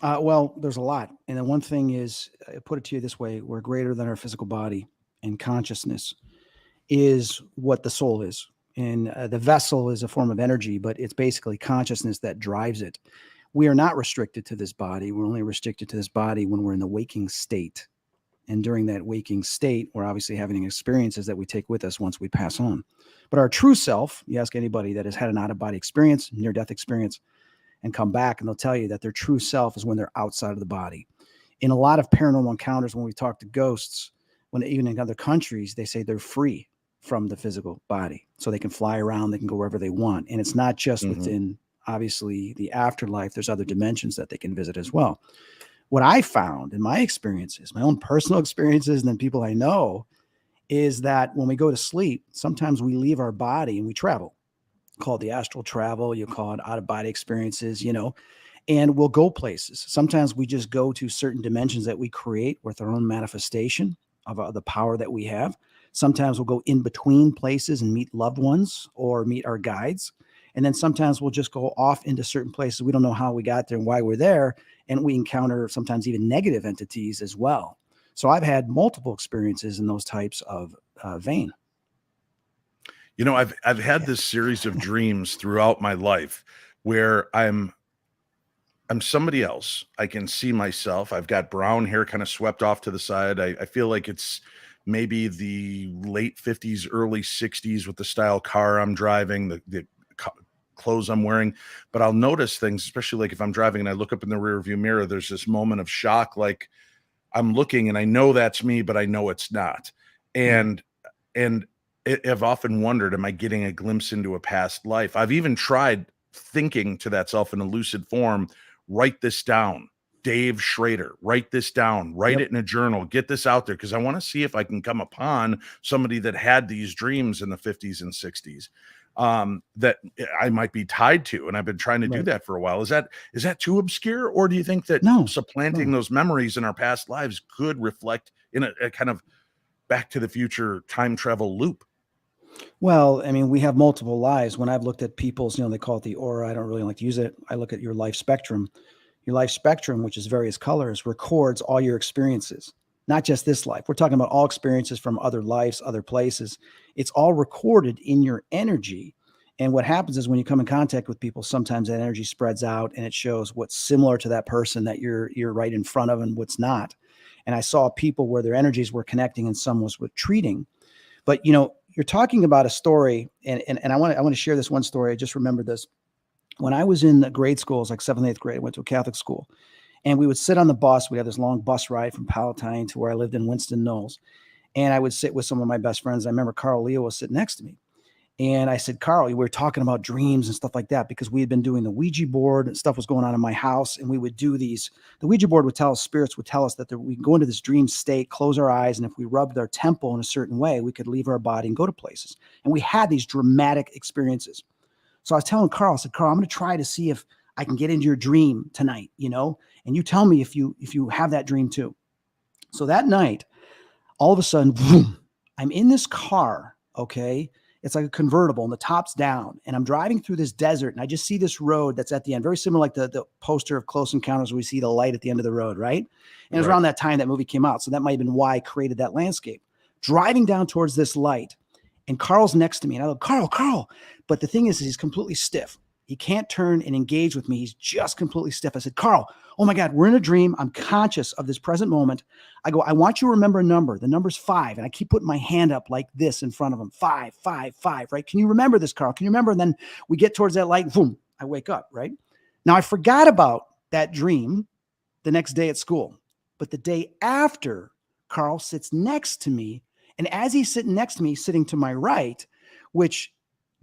Well, there's a lot. And the one thing is, I put it to you this way, we're greater than our physical body, and consciousness is what the soul is. And the vessel is a form of energy, but it's basically consciousness that drives it. We are not restricted to this body. We're only restricted to this body when we're in the waking state. And during that waking state, we're obviously having experiences that we take with us once we pass on. But our true self, you ask anybody that has had an out-of-body experience, near-death experience, and come back, and they'll tell you that their true self is when they're outside of the body. In a lot of paranormal encounters, when we talk to ghosts, when even in other countries, they say they're free from the physical body. So they can fly around, they can go wherever they want. And it's not just within obviously the afterlife, there's other dimensions that they can visit as well. What I found in my experiences, my own personal experiences, and then people I know, is that when we go to sleep, sometimes we leave our body and we travel, called the astral travel. You call it out of body experiences, and we'll go places. Sometimes we just go to certain dimensions that we create with our own manifestation of the power that we have. Sometimes we'll go in between places and meet loved ones or meet our guides. And then sometimes we'll just go off into certain places. We don't know how we got there and why we're there. And we encounter sometimes even negative entities as well. So I've had multiple experiences in those types of vein. I've had this series of dreams throughout my life where I'm somebody else. I can see myself. I've got brown hair kind of swept off to the side. I feel like it's maybe the late 50s, early 60s with the style car I'm driving, the clothes I'm wearing. But I'll notice things, especially like if I'm driving and I look up in the rear view mirror, there's this moment of shock, like I'm looking and I know that's me, but I know it's not. And I've often wondered, am I getting a glimpse into a past life? I've even tried thinking to that self in a lucid form, write this down. Dave Schrader, write this down, write it in a journal, get this out there, because I want to see if I can come upon somebody that had these dreams in the 50s and 60s that I might be tied to. And I've been trying to do that for a while. Is that too obscure? Or do you think that supplanting those memories in our past lives could reflect in a kind of Back to the Future time travel loop? Well, I mean, we have multiple lives. When I've looked at people's, they call it the aura. I don't really like to use it. I look at your life spectrum. Your life spectrum, which is various colors, records all your experiences, not just this life. We're talking about all experiences from other lives, other places. It's all recorded in your energy. And what happens is when you come in contact with people, sometimes that energy spreads out and it shows what's similar to that person that you're right in front of and what's not. And I saw people where their energies were connecting and some was retreating. But, you're talking about a story, and I want to share this one story. I just remember this. When I was in grade schools, like 7th, 8th grade, I went to a Catholic school, and we would sit on the bus. We had this long bus ride from Palatine to where I lived in Winston Knolls, and I would sit with some of my best friends. I remember Carl Leo was sitting next to me, and I said, Carl, we were talking about dreams and stuff like that because we had been doing the Ouija board and stuff was going on in my house, and we would do these. The Ouija board would tell us, spirits would tell us that we go into this dream state, close our eyes, and if we rubbed our temple in a certain way, we could leave our body and go to places. And we had these dramatic experiences. So I was telling Carl, I said, Carl, I'm going to try to see if I can get into your dream tonight, and you tell me if you have that dream too. So that night, all of a sudden, boom, I'm in this car, okay? It's like a convertible and the top's down, and I'm driving through this desert and I just see this road that's at the end, very similar like the poster of Close Encounters where we see the light at the end of the road, right? And it was around that time that movie came out. So that might have been why I created that landscape. Driving down towards this light, and Carl's next to me, and I go, Carl. But the thing is he's completely stiff. He can't turn and engage with me. He's just completely stiff. I said, Carl, oh my God, we're in a dream. I'm conscious of this present moment. I go, I want you to remember a number. The number's 5. And I keep putting my hand up like this in front of him. 5, 5, 5, right? Can you remember this, Carl? Can you remember? And then we get towards that light, boom, I wake up, right? Now I forgot about that dream the next day at school. But the day after, Carl sits next to me. And as he's sitting next to me, sitting to my right, which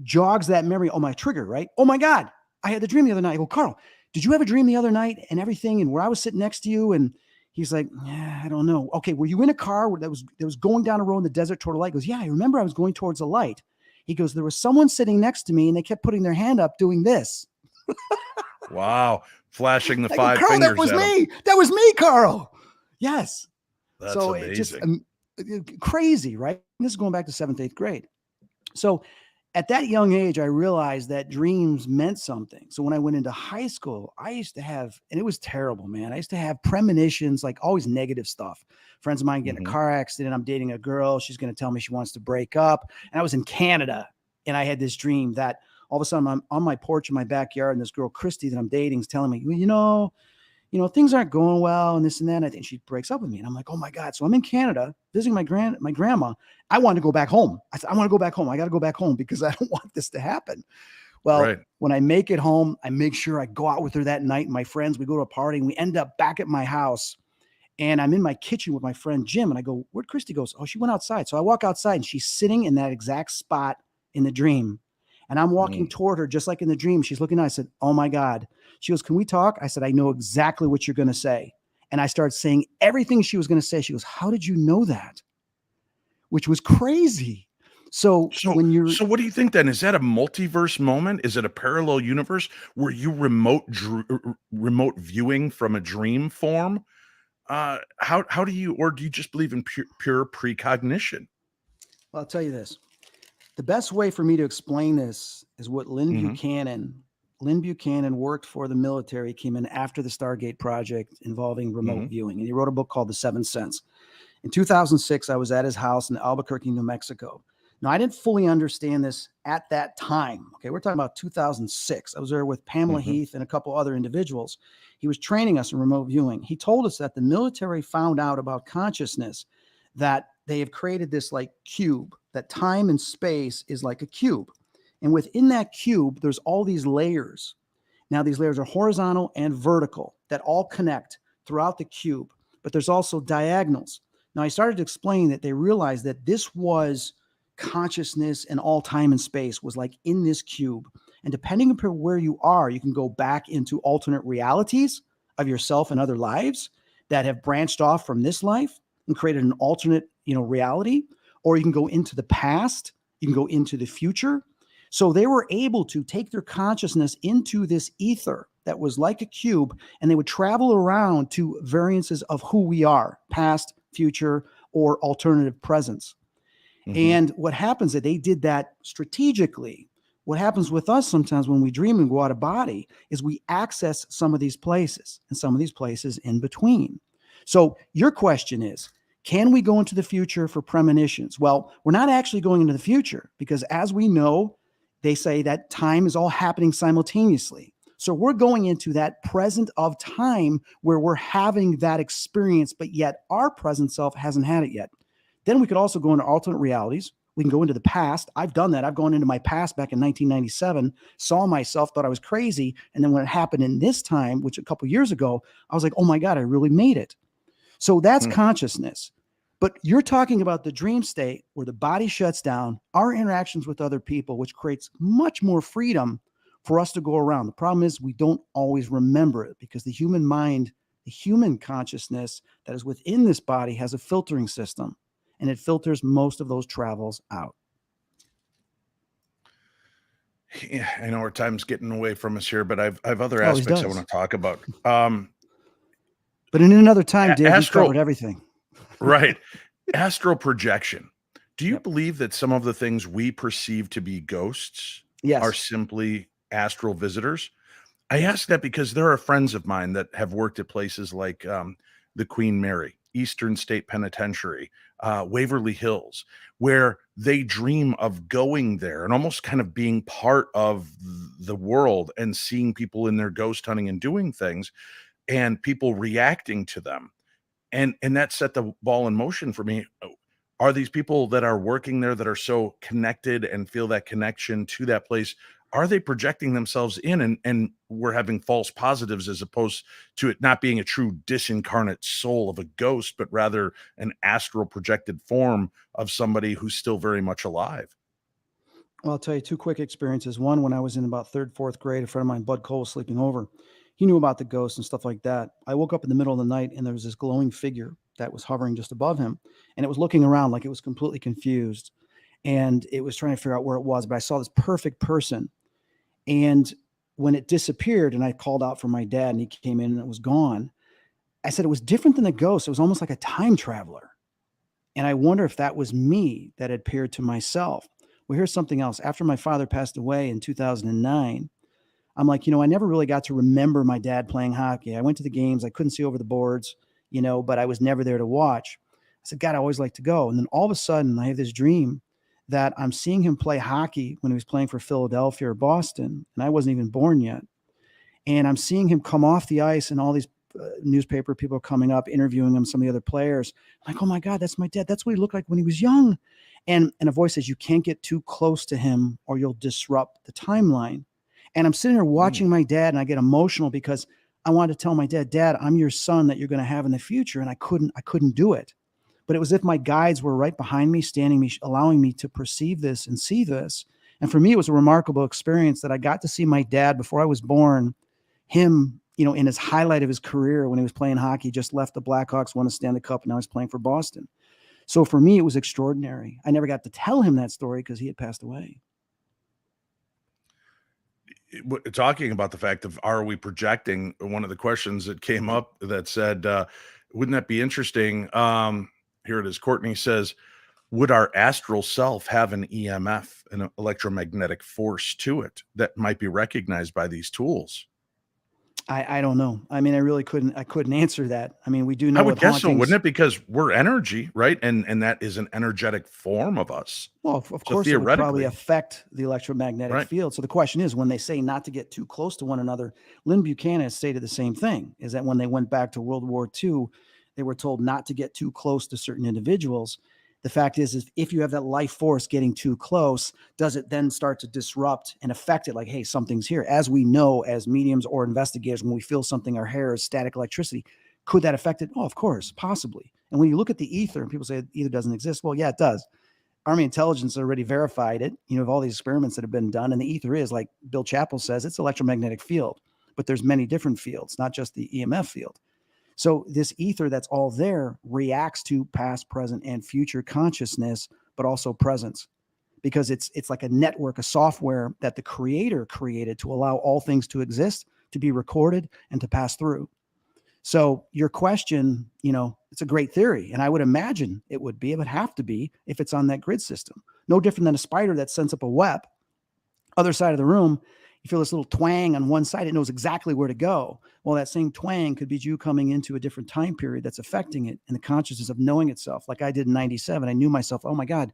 jogs that memory on my trigger, right? Oh my God, I had the dream the other night. I go, Carl, did you have a dream the other night and everything? And where I was sitting next to you? And he's like, yeah, I don't know. Okay, were you in a car that was going down a road in the desert toward a light? He goes, yeah, I remember I was going towards a light. He goes, there was someone sitting next to me and they kept putting their hand up doing this. Wow. Flashing the I 5 go, Carl, fingers. that was me. That was me, Carl. Yes. That's so amazing. It just crazy, right? This is going back to 7th, 8th grade. So at that young age, I realized that dreams meant something. So when I went into high school, I used to have, and it was terrible, man. I used to have premonitions, like always negative stuff. Friends of mine get in a car accident. I'm dating a girl. She's going to tell me she wants to break up. And I was in Canada, and I had this dream that all of a sudden I'm on my porch in my backyard, and this girl, Christy, that I'm dating is telling me, well, things aren't going well and this and that. And I think she breaks up with me. And I'm like, oh my God. So I'm in Canada visiting my grandma. I want to go back home. I said, I want to go back home. I got to go back home because I don't want this to happen. Well, when I make it home, I make sure I go out with her that night. And my friends, we go to a party and we end up back at my house. And I'm in my kitchen with my friend Jim. And I go, where'd Christy go? Oh, she went outside. So I walk outside and she's sitting in that exact spot in the dream. And I'm walking toward her, just like in the dream. She's looking at, I said, oh my God. She goes, can we talk? I said, I know exactly what you're going to say. And I started saying everything she was going to say. She goes, how did you know that? Which was crazy. So when you're, so what do you think then? Is that a multiverse moment? Is it a parallel universe where you remote viewing from a dream form? How do you, or do you just believe in pure precognition? well, I'll tell you this. The best way for me to explain this is what Lynn Buchanan worked for the military, came in after the Stargate project involving remote viewing. And he wrote a book called The Seventh Sense. In 2006, I was at his house in Albuquerque, New Mexico. Now, I didn't fully understand this at that time. Okay, we're talking about 2006. I was there with Pamela Heath and a couple other individuals. He was training us in remote viewing. He told us that the military found out about consciousness, that they have created this like cube, that time and space is like a cube. And within that cube, there's all these layers. Now, these layers are horizontal and vertical that all connect throughout the cube, but there's also diagonals. Now, I started to explain that they realized that this was consciousness and all time and space was like in this cube. And depending upon where you are, you can go back into alternate realities of yourself and other lives that have branched off from this life and created an alternate, reality, or you can go into the past, you can go into the future. So they were able to take their consciousness into this ether that was like a cube, and they would travel around to variances of who we are, past, future, or alternative presence. And what happens is they did that strategically. What happens with us sometimes when we dream and go out of body is we access some of these places and some of these places in between. So your question is, can we go into the future for premonitions? Well, we're not actually going into the future because, as we know, they say that time is all happening simultaneously. So we're going into that present of time where we're having that experience, but yet our present self hasn't had it yet. Then we could also go into alternate realities. We can go into the past. I've done that. I've gone into my past back in 1997, saw myself, thought I was crazy. And then when it happened in this time, which a couple years ago, I was like, oh my God, I really made it. So that's consciousness. But you're talking about the dream state where the body shuts down, our interactions with other people, which creates much more freedom for us to go around. The problem is we don't always remember it because the human mind, the human consciousness that is within this body has a filtering system, and it filters most of those travels out. Yeah, I know our time's getting away from us here, but I've other aspects I want to talk about. But in another time, Dave, you covered everything. Right. Astral projection. Do you believe that some of the things we perceive to be ghosts are simply astral visitors? I ask that because there are friends of mine that have worked at places like the Queen Mary, Eastern State Penitentiary, Waverly Hills, where they dream of going there and almost kind of being part of the world and seeing people in their ghost hunting and doing things and people reacting to them. And that set the ball in motion for me. Are these people that are working there that are so connected and feel that connection to that place, are they projecting themselves in and we're having false positives as opposed to it not being a true disincarnate soul of a ghost, but rather an astral projected form of somebody who's still very much alive? Well, I'll tell you two quick experiences. One, when I was in about third, fourth grade, a friend of mine, Bud Cole, was sleeping over. He knew about the ghosts and stuff like that. I woke up in the middle of the night and there was this glowing figure that was hovering just above him. And it was looking around like it was completely confused. And it was trying to figure out where it was. But I saw this perfect person. And when it disappeared and I called out for my dad and he came in and it was gone, I said it was different than a ghost. It was almost like a time traveler. And I wonder if that was me that had appeared to myself. Well, here's something else. After my father passed away in 2009, I'm like, I never really got to remember my dad playing hockey. I went to the games. I couldn't see over the boards, but I was never there to watch. I said, God, I always like to go. And then all of a sudden I have this dream that I'm seeing him play hockey when he was playing for Philadelphia or Boston. And I wasn't even born yet. And I'm seeing him come off the ice and all these newspaper people are coming up, interviewing him, some of the other players. I'm like, oh my God, that's my dad. That's what he looked like when he was young. And a voice says, you can't get too close to him or you'll disrupt the timeline. And I'm sitting there watching my dad and I get emotional because I wanted to tell my dad, Dad, I'm your son that you're going to have in the future. And I couldn't do it. But it was as if my guides were right behind me, standing me, allowing me to perceive this and see this. And for me, it was a remarkable experience that I got to see my dad before I was born, him, in his highlight of his career when he was playing hockey, just left the Blackhawks, won a Stanley Cup, and now he's playing for Boston. So for me, it was extraordinary. I never got to tell him that story because he had passed away. Talking about the fact of, are we projecting, one of the questions that came up that said, wouldn't that be interesting? Here it is. Courtney says, would our astral self have an EMF, an electromagnetic force to it that might be recognized by these tools? I don't know. I mean, I couldn't answer that. I mean, we do know. I would guess so, wouldn't it? Because we're energy, right? And that is an energetic form of us. Well, of course, it would probably affect the electromagnetic field. So the question is, when they say not to get too close to one another, Lynn Buchanan stated the same thing, is that when they went back to World War II, they were told not to get too close to certain individuals. The fact is if you have that life force getting too close, does it then start to disrupt and affect it? Like, hey, something's here. As we know, as mediums or investigators, when we feel something, our hair is static electricity. Could that affect it? Oh, of course, possibly. And when you look at the ether and people say ether doesn't exist, well, yeah, it does. Army intelligence already verified it, of all these experiments that have been done. And the ether is, like Bill Chappell says, it's electromagnetic field, but there's many different fields, not just the EMF field. So this ether that's all there reacts to past, present, and future consciousness, but also presence, because it's like a network, a software that the creator created to allow all things to exist, to be recorded, and to pass through. So your question, it's a great theory. And I would imagine it would have to be if it's on that grid system. No different than a spider that sends up a web. Other side of the room, you feel this little twang on one side, it knows exactly where to go. Well, that same twang could be you coming into a different time period that's affecting it in the consciousness of knowing itself. Like I did in 97. I knew myself. Oh my God,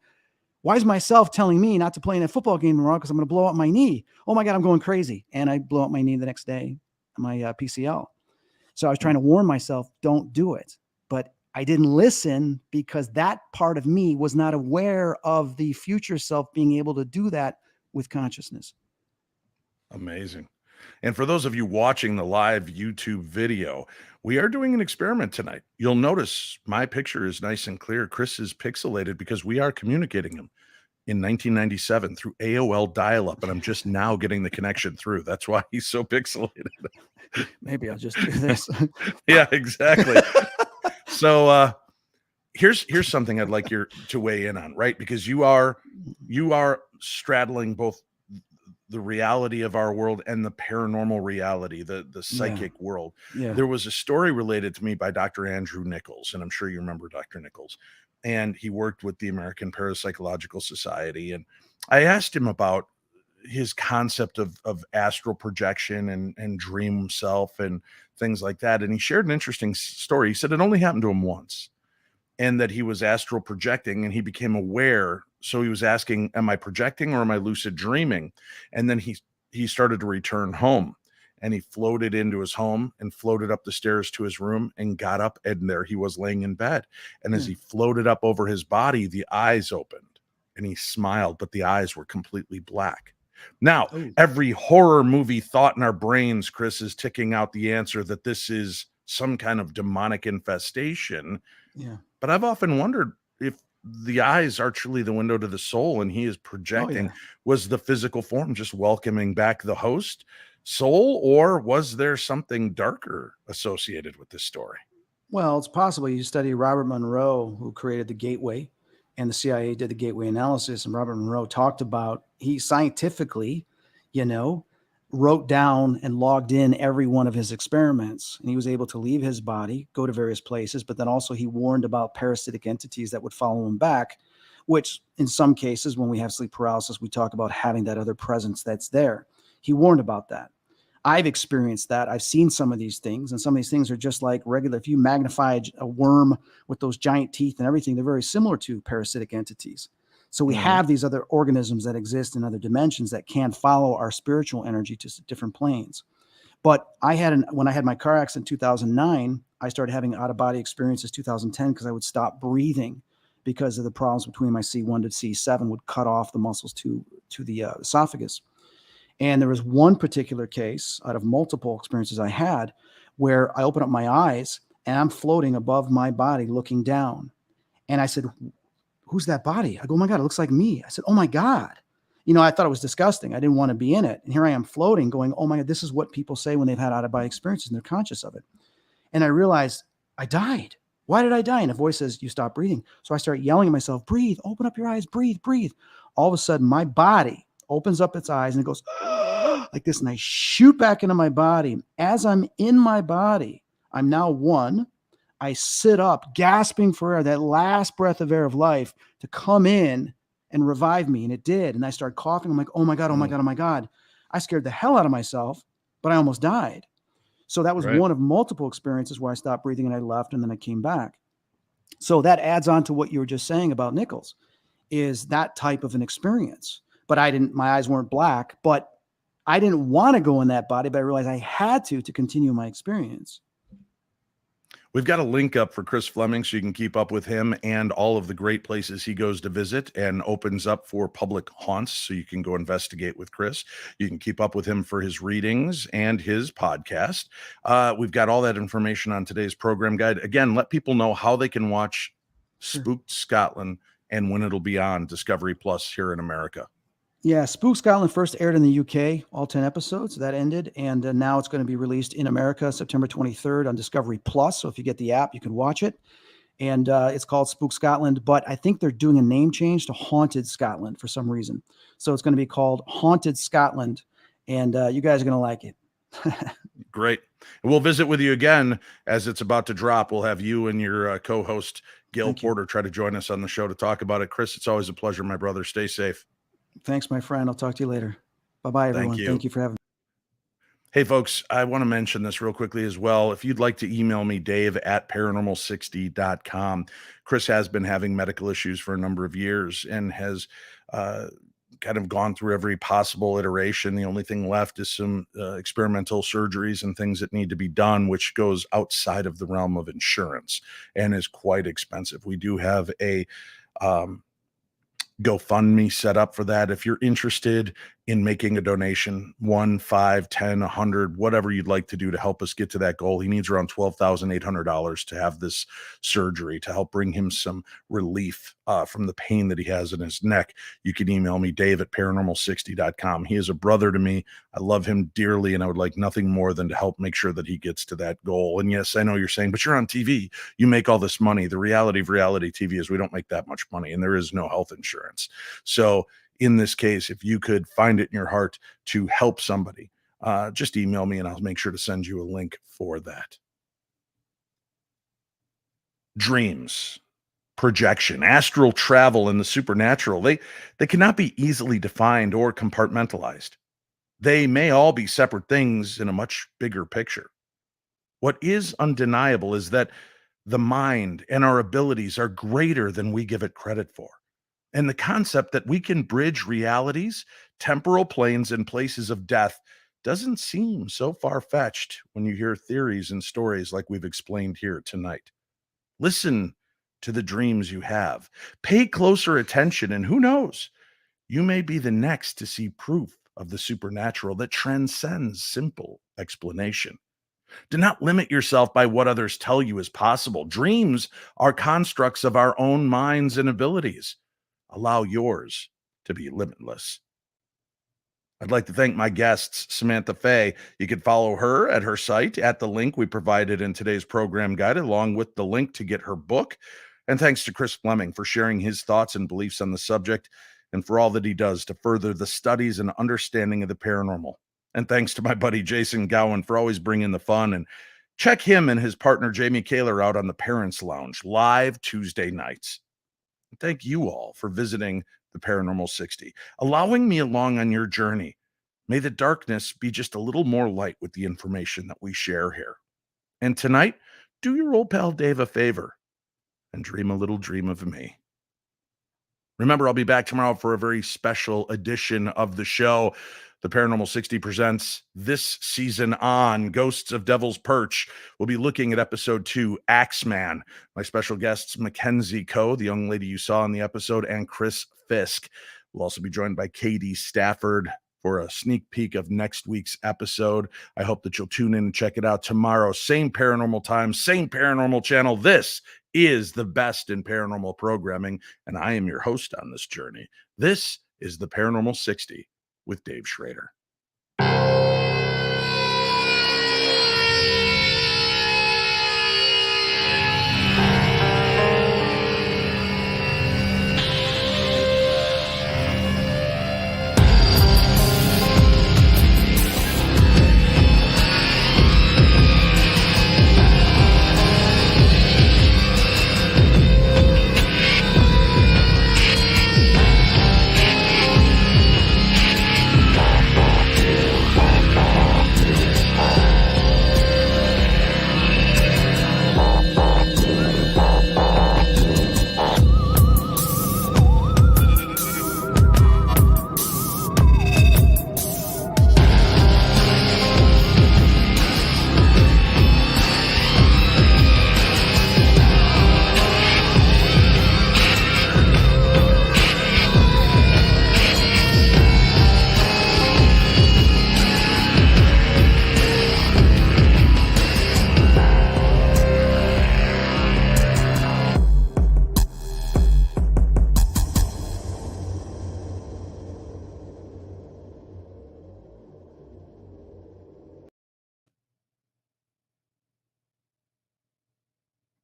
why is myself telling me not to play in a football game tomorrow because I'm going to blow out my knee? Oh my God, I'm going crazy. And I blow out my knee the next day, my PCL. So I was trying to warn myself, don't do it. But I didn't listen because that part of me was not aware of the future self being able to do that with consciousness. Amazing. And for those of you watching the live YouTube video, we are doing an experiment tonight. You'll notice my picture is nice and clear. Chris is pixelated because we are communicating him in 1997 through AOL dial-up, and I'm just now getting the connection through. That's why he's so pixelated. Maybe I'll just do this. Yeah, exactly. So here's something I'd like you to weigh in on, right? Because you are straddling both the reality of our world and the paranormal reality, the psychic world. Yeah. There was a story related to me by Dr. Andrew Nichols, and I'm sure you remember Dr. Nichols. And he worked with the American Parapsychological Society. And I asked him about his concept of astral projection and dream self and things like that. And he shared an interesting story. He said it only happened to him once, and that he was astral projecting and he became aware. So he was asking, am I projecting or am I lucid dreaming? And then he started to return home, and he floated into his home and floated up the stairs to his room and got up, and there he was laying in bed. And as he floated up over his body, the eyes opened and he smiled, but the eyes were completely black. Now, every horror movie thought in our brains, Chris, is ticking out the answer that this is some kind of demonic infestation. Yeah. But I've often wondered if the eyes are truly the window to the soul and he is projecting. yeah. Was the physical form just welcoming back the host soul, or was there something darker associated with this story? Well, it's possible. You study Robert Monroe, who created the Gateway, and the CIA did the Gateway analysis. And Robert Monroe talked about, he scientifically, wrote down and logged in every one of his experiments. And he was able to leave his body, go to various places, but then also he warned about parasitic entities that would follow him back, which in some cases, when we have sleep paralysis, we talk about having that other presence that's there. He warned about that. I've experienced that. I've seen some of these things, and some of these things are just like regular. If you magnify a worm with those giant teeth and everything, they're very similar to parasitic entities. So we have these other organisms that exist in other dimensions that can follow our spiritual energy to different planes. But when I had my car accident in 2009, I started having out-of-body experiences 2010 because I would stop breathing because of the problems between my C1 to C7 would cut off the muscles to the esophagus. And there was one particular case out of multiple experiences I had where I opened up my eyes and I'm floating above my body looking down. And I said, who's that body? I go, oh my God, it looks like me. I said, oh my God. I thought it was disgusting. I didn't want to be in it. And here I am floating going, oh my God, this is what people say when they've had out-of-body experiences and they're conscious of it. And I realized I died. Why did I die? And a voice says, you stop breathing. So I start yelling at myself, breathe, open up your eyes, breathe, breathe. All of a sudden, my body opens up its eyes and it goes like this. And I shoot back into my body. As I'm in my body, I'm now one. I sit up, gasping for air, that last breath of air of life to come in and revive me. And it did. And I started coughing. I'm like, oh my God, oh my God, oh my God. I scared the hell out of myself, but I almost died. So that was one of multiple experiences where I stopped breathing and I left and then I came back. So that adds on to what you were just saying about Nichols, is that type of an experience. But my eyes weren't black, but I didn't want to go in that body, but I realized I had to continue my experience. We've got a link up for Chris Fleming so you can keep up with him and all of the great places he goes to visit, and opens up for public haunts so you can go investigate with Chris. You can keep up with him for his readings and his podcast. We've got all that information on today's program guide. Again, let people know how they can watch Spooked Scotland and when it'll be on Discovery Plus here in America. Yeah, Spook Scotland first aired in the UK, all 10 episodes. That ended, and now it's going to be released in America September 23rd on Discovery Plus. So if you get the app, you can watch it. And it's called Spook Scotland, but I think they're doing a name change to Haunted Scotland for some reason. So it's going to be called Haunted Scotland, and you guys are going to like it. Great. And we'll visit with you again as it's about to drop. We'll have you and your co-host, Gail Porter, try to join us on the show to talk about it. Chris, it's always a pleasure, my brother. Stay safe. Thanks, my friend. I'll talk to you later. Bye-bye, everyone. Thank you for having me. Hey, folks, I want to mention this real quickly as well. If you'd like to email me, dave@paranormal60.com. Chris has been having medical issues for a number of years and has kind of gone through every possible iteration. The only thing left is some experimental surgeries and things that need to be done, which goes outside of the realm of insurance and is quite expensive. We do have a GoFundMe set up for that. If you're interested in making a donation, 1, 5, 10, 100, whatever you'd like to do to help us get to that goal. He needs around $12,800 to have this surgery to help bring him some relief from the pain that he has in his neck. You can email me, dave@paranormal60.com. He is a brother to me. I love him dearly, and I would like nothing more than to help make sure that he gets to that goal. And yes, I know you're saying, but you're on TV. You make all this money. The reality of reality TV is we don't make that much money, and there is no health insurance. So in this case, if you could find it in your heart to help somebody, just email me and I'll make sure to send you a link for that. Dreams, projection, astral travel, and the supernatural, they cannot be easily defined or compartmentalized. They may all be separate things in a much bigger picture. What is undeniable is that the mind and our abilities are greater than we give it credit for. And the concept that we can bridge realities, temporal planes, and places of death doesn't seem so far-fetched when you hear theories and stories like we've explained here tonight. Listen to the dreams you have. Pay closer attention, and who knows, you may be the next to see proof of the supernatural that transcends simple explanation. Do not limit yourself by what others tell you is possible. Dreams are constructs of our own minds and abilities. Allow yours to be limitless. I'd like to thank my guests, Samantha Fey. You can follow her at her site at the link we provided in today's program guide, along with the link to get her book. And thanks to Chris Fleming for sharing his thoughts and beliefs on the subject, and for all that he does to further the studies and understanding of the paranormal. And thanks to my buddy Jason Gowin for always bringing the fun. And check him and his partner Jamie Kaler out on the Parents Lounge live Tuesday nights. Thank you all for visiting the Paranormal 60, allowing me along on your journey. May the darkness be just a little more light with the information that we share here. And tonight, do your old pal Dave a favor and dream a little dream of me. Remember, I'll be back tomorrow for a very special edition of the show. The Paranormal 60 presents this season on Ghosts of Devil's Perch. We'll be looking at episode 2, Axeman. My special guests, Mackenzie Coe, the young lady you saw in the episode, and Chris Fisk. We'll also be joined by Katie Stafford for a sneak peek of next week's episode. I hope that you'll tune in and check it out tomorrow. Same paranormal time, same paranormal channel. This is the best in paranormal programming, and I am your host on this journey. This is the Paranormal 60 with Dave Schrader.